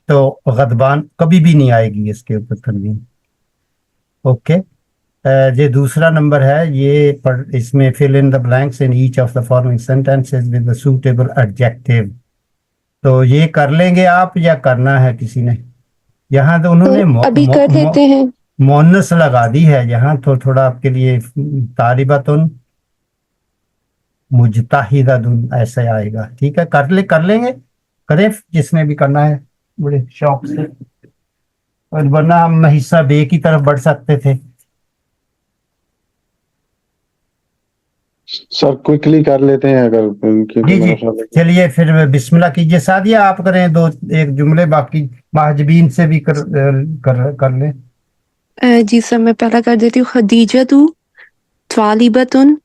तो गदबान कभी भी नहीं आएगी इसके ऊपर तनवीन। ओके। ये दूसरा नंबर है, इसमें fill in the blanks in each of the following sentences with the suitable adjective. तो ये कर लेंगे आप या करना है किसी ने? यहाँ तो उन्होंने तो अभी कर देते हैं। मोनस लगा दी है यहाँ, तो थोड़ा आपके लिए तालिबतुन मुजताहिदतुन ऐसे आएगा, ठीक है। कर लेंगे, करें जिसने भी करना है बड़े शौक से, और वरना हम हिस्सा बे की तरफ बढ़ सकते थे। सर क्विकली कर लेते हैं अगर, क्योंकि जी जी, मेरा ख्याल है कि चलिए फिर बिस्मिल्लाह कीजिए। सादिया आप करें एक जुमले, बाकी महजबीन से भी कर लें। जी सर, मैं पहला कर देती हूँ। खदीजतु त्वालिबतुन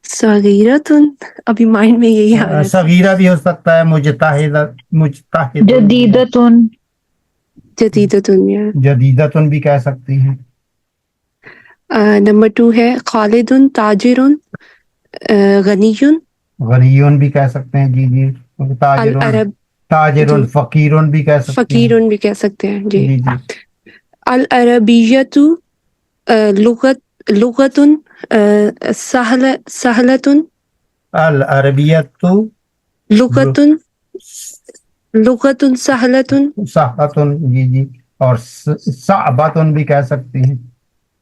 सगीरतुन। अभी माइंड में यही आ रहा है। सगीरा भी हो सकता है, मुजताहिद जदीदतुन। जदीदतुन या। जदीदतुन भी कह सकती हैं। नंबर 2 है खालिदुन ताजिरुन गनीयुन। गनियुन भी कह सकते हैं, जी जी। अल ताजिरुन, अरब ताजिरुन जी। फकीरुन भी कह सकते हैं। फकीरुन भी कह सकते हैं जी। जी जी। अल अरबियतु लुगतुन सहलतुन। अल अरबियतु लुगतुन लुगतुन सहलतुन साहतुन, जी जी। और साबतुन भी कह सकती हैं,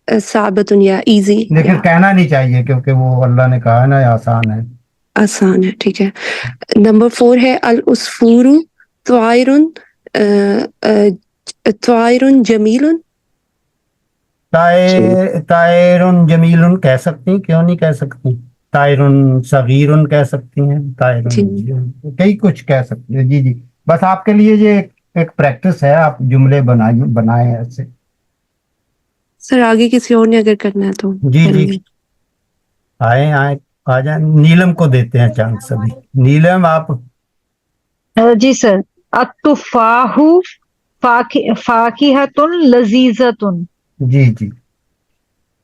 साबतुन या इजी लेकिन या कहना नहीं चाहिए क्योंकि वो अल्लाह ने कहा है ना आसान है। आसान है, ठीक है। नंबर 4 है अल उसफूरु त्वायरुन त्वायरुन जमीलुन। तायरुन जमीलुन कह सकती, क्यों नहीं कह सकती? तायरुन सगीरुन कह सकती हैं, तायरुन कई कुछ कह सकती हैं। जी जी, बस आपके लिए ये एक प्रैक्टिस है, आप जुमले बनाए ऐसे। सर आगे किसी और ने अगर करना है तो जी जी, करेंगे। आए आए आ जाए। नीलम को देते हैं चांस अभी। नीलम आप। जी सर, अत्तुफाहु फाकिहतुन लजीजतुन। जी जी,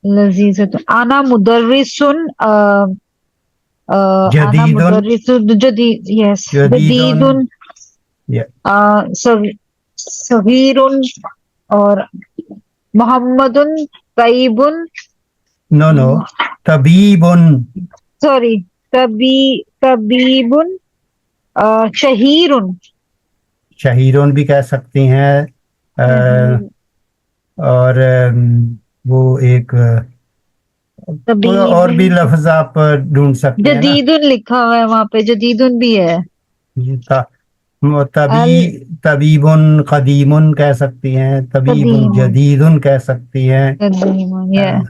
लजीजतुन। आना मुदर्रिसुन आना जदीदुन, मुदर्रिसुन जदीद, यस, जदीदुन, जदीदुन, या सगीरुन, और मोहम्मदुन तय्यिबुन, नो नो, तबीबुन, सॉरी, तबीबुन, शहीरुन। शहीरोन भी कह सकती हैं। और वो एक और भी लफ्ज आप ढूंढ सकते हैं ना। जदीदुन लिखा हुआ है वहां पे, जदीदुन भी है। ये तबीबुन कदीमुन कह सकती हैं, तबीबुन कदीमुन, जदीदुन कह सकती हैं। कदीमुन,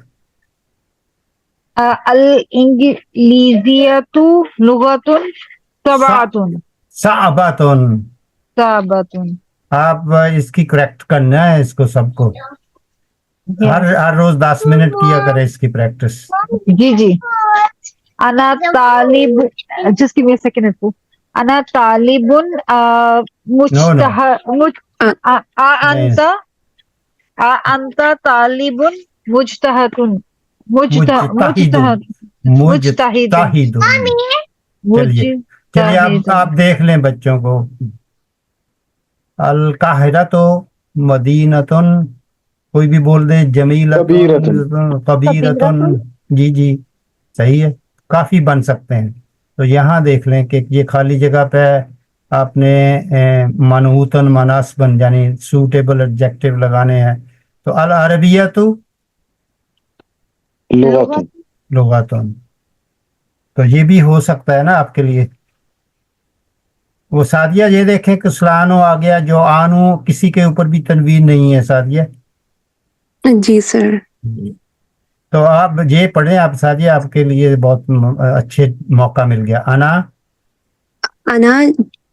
अल इंग्लिजियतु लुगतुन सबातुन। साबातुन। साबातुन, आप इसकी करेक्ट करना है इसको सबको। हर रोज 10 मिनट किया करें इसकी प्रैक्टिस। जी जी। अना तालिब, just give me a second अप्पू। अना तालिबुन नो नो, अंत अंत तालिबुन मुजतहतुन, मुजतहिदुन, मुजतहिदुन, चलिए आप देख लें बच्चों को। अल काहिरा तो मदीनतुन, कोई भी बोल दे, जमीलतुन, कबीरतुन। जी जी, सही है, काफी बन सकते हैं। तो यहाँ देख लें कि ये खाली जगह पे आपने मनहूतन मनासबन यानी सूटेबल एडजेक्टिव लगाने हैं। तो अल अरबियतु लुगतुन। लुगतुन, तो ये भी हो सकता है ना आपके लिए। वो सादिया ये देखें कि सलानो आ गया, जो आनू किसी के ऊपर भी तनवीन नहीं है सादिया। जी सर। तो आप ये पढ़ें आप सादिया, आपके लिए बहुत अच्छे मौका मिल गया। अना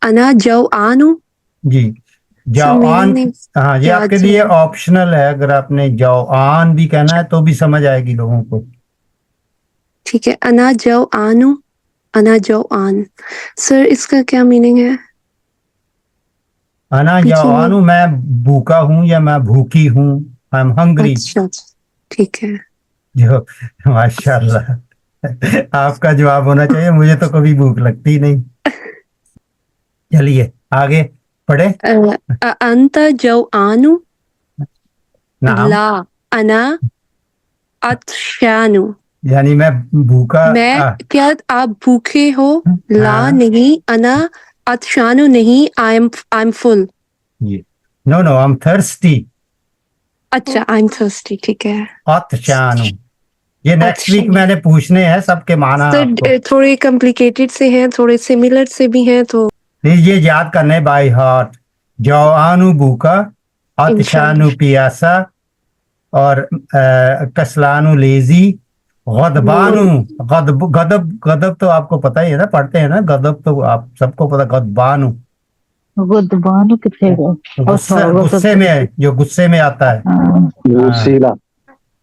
अना जो आनू। जी, जवान, हाँ ये आपके लिए ऑप्शनल है, अगर आपने जवान भी कहना है तो भी समझ आएगी लोगों को। ठीक है, अना जो आनू, अना जो आन। सर इसका क्या मीनिंग है? अना जवानू, मैं भूखा हूँ या मैं भूखी हूँ, आई एम हंग्री। अच्छा, ठीक है। जो माशाल्लाह, आपका जवाब होना चाहिए, मुझे तो कभी भूख लगती नहीं। चलिए आगे पढ़े। अंत जो आनू नाम, ला अना अतशानु, यानी मैं भूखा। मैं क्या आप भूखे हो? ला नहीं, अना अतशानु नहीं, I am full. No no, I am thirsty. अच्छा, आई एम थर्स्टी, ठीक है। अतशानु, ये नेक्स्ट वीक मैंने पूछने हैं सबके माना आपको। थोड़े कॉम्प्लिकेटेड से हैं, थोड़े सिमिलर से भी हैं, तो ये याद करने बाय हार्ट। जवानु भूखा, अतशानु पियासा, और कसलानु लेजी, गदबानु गदब। गदब तो आपको पता ही है ना, पढ़ते हैं ना गदब, तो आप सबको पता। गदबानु, गुदबानु कितने गुस्से में, जो गुस्से में आता है। गुस्सीला।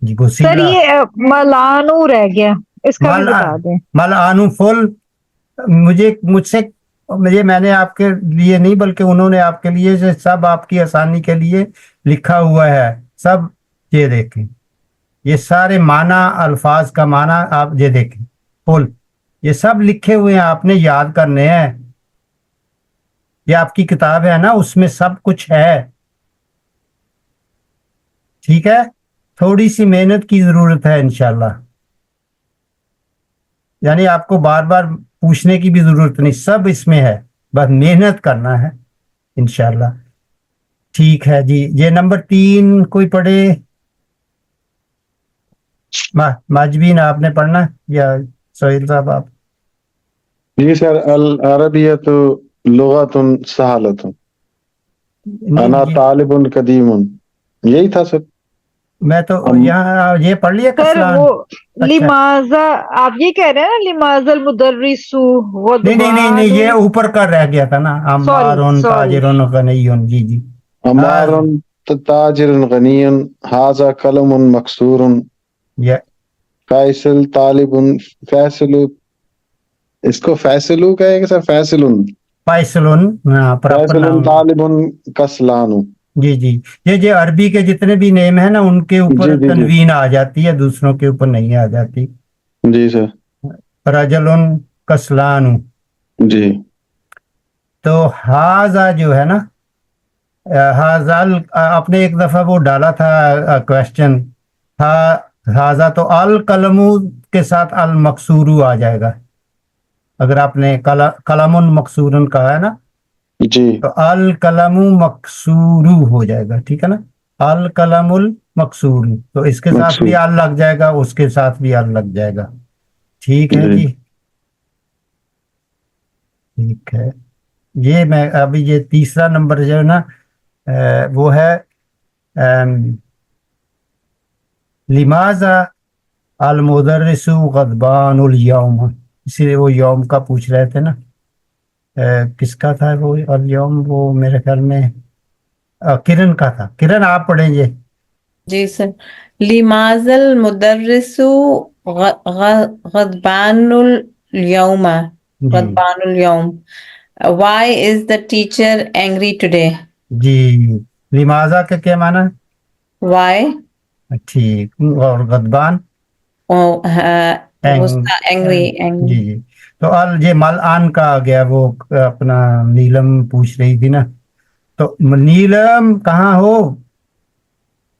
जी, गुस्सीला। सर ये मलानु रह गया, इसका भी बता दें। मलानु फुल, मुझे मैंने आपके लिए नहीं बल्कि उन्होंने आपके लिए से सब आपकी आसानी के लिए लिखा हुआ है सब। ये देखें, ये सारे माना, अल्फाज का माना आप ये देखें फुल, ये सब लिखे हुए हैं, आपने याद करने हैं। ये आपकी किताब है ना, उसमें सब कुछ है। ठीक है, थोड़ी सी मेहनत की जरूरत है इंशाल्लाह, यानी आपको बार बार पूछने की भी जरूरत नहीं, सब इसमें है, बस मेहनत करना है इंशाल्लाह। ठीक है जी, ये नंबर 3 कोई पढ़े? माजबीन आपने पढ़ना है या सोहेल साहब आप? जी सर, अल अरबियतु लुगतुन सहालतुन, अना तालिबुन कदीमुन, यही था सर। मैं तो हम- यहाँ ये पढ़ लिया सर कसलान। वो अच्छा। लिमाजा आप ये कह रहे हैं ना, लिमाजल मुदर्रिसु नहीं, ये ऊपर का रह गया था ना, अम्मारुन sorry. ताजिरुन गनियुन। जी जी। अमारुन ताजिरुन गनियुन हाजा कलमुन मकसूरुन ये फैसल तालिबुन फैसलु, इसको फैसलू कहेगा सर, फैसलुन फैसलुन, प्रॉपर फैसलुन नाउन। तालिबुन कसलानु। जी जी। ये अरबी के जितने भी नेम है ना, उनके ऊपर जी, जी, जी। तनवीन आ जाती है, दूसरों के ऊपर नहीं आ जाती। जी सर। रजलुन कसलानु। जी तो हाजा जो है ना, हाजाल आपने एक दफा वो डाला था क्वेश्चन, हाजा तो अल कलमू के साथ अल मकसूरू आ जाएगा। अगर आपने कलमुन मकसूरन कहा है ना, जी तो अल कलमु मकसूरू हो जाएगा, ठीक है ना। अल कलमुल मकसूरू, तो इसके साथ मकसूर। भी अल लग जाएगा, उसके साथ भी अल लग जाएगा। ठीक है जी। जी, ठीक है। ये मैं अभी ये तीसरा नंबर जो है ना, वो है लिमाजा अल मुदर्रिसु गदबानुल यौम। इसीलिए वो यौम का पूछ रहे थे ना, किसका था वो अल यौम, वो मेरे ख्याल में किरण का था। किरण आप पढ़ेंगे। जी सर। लिमाजल मुदर्रिसु गदबानुल यौमा, जी गदबानुल यौम। Why is the teacher angry today? जी। लिमाजा का क्या माना है? Why? ठीक। और गदबान Oh, गुस्सा, angry, angry. जी जी। तो अल ये मलआन का आ गया, वो अपना नीलम पूछ रही थी ना, तो नीलम कहाँ हो?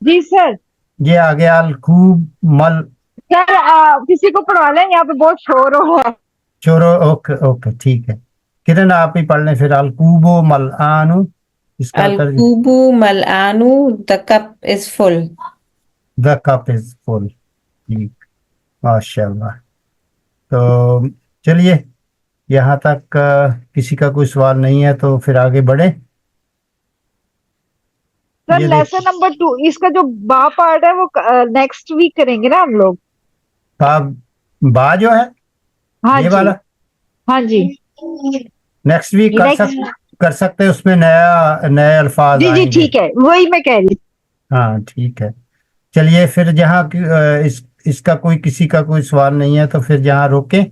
जी सर। ये आ गया अल खूब मल। सर किसी को पढ़वा लें, यहाँ पे बहुत शोर हो रहा है। चोरो, ओके ओके, ठीक है। किरण आप ही पढ़ लें फिर। अल कूबो मलआनु, इसका Al-kubu mal'anu, the cup is full. The cup is full. ठीक, माशाल्लाह। तो चलिए, यहाँ तक किसी का कोई सवाल नहीं है, तो फिर आगे बढ़े। सर ये लेसन नंबर 2 इसका जो बा पार्ट है वो नेक्स्ट वीक करेंगे ना हम लोग। बा जो है हाँ ये जी, वाला हाँ जी, नेक्स्ट वीक कर सकते हैं। उसमें नए अल्फाज जी जी आएंगे। ठीक है, वही मैं कह रही। हाँ ठीक है। चलिए फिर जहाँ इसका कोई किसी का कोई सवाल नहीं है, तो फिर जहाँ रोकें।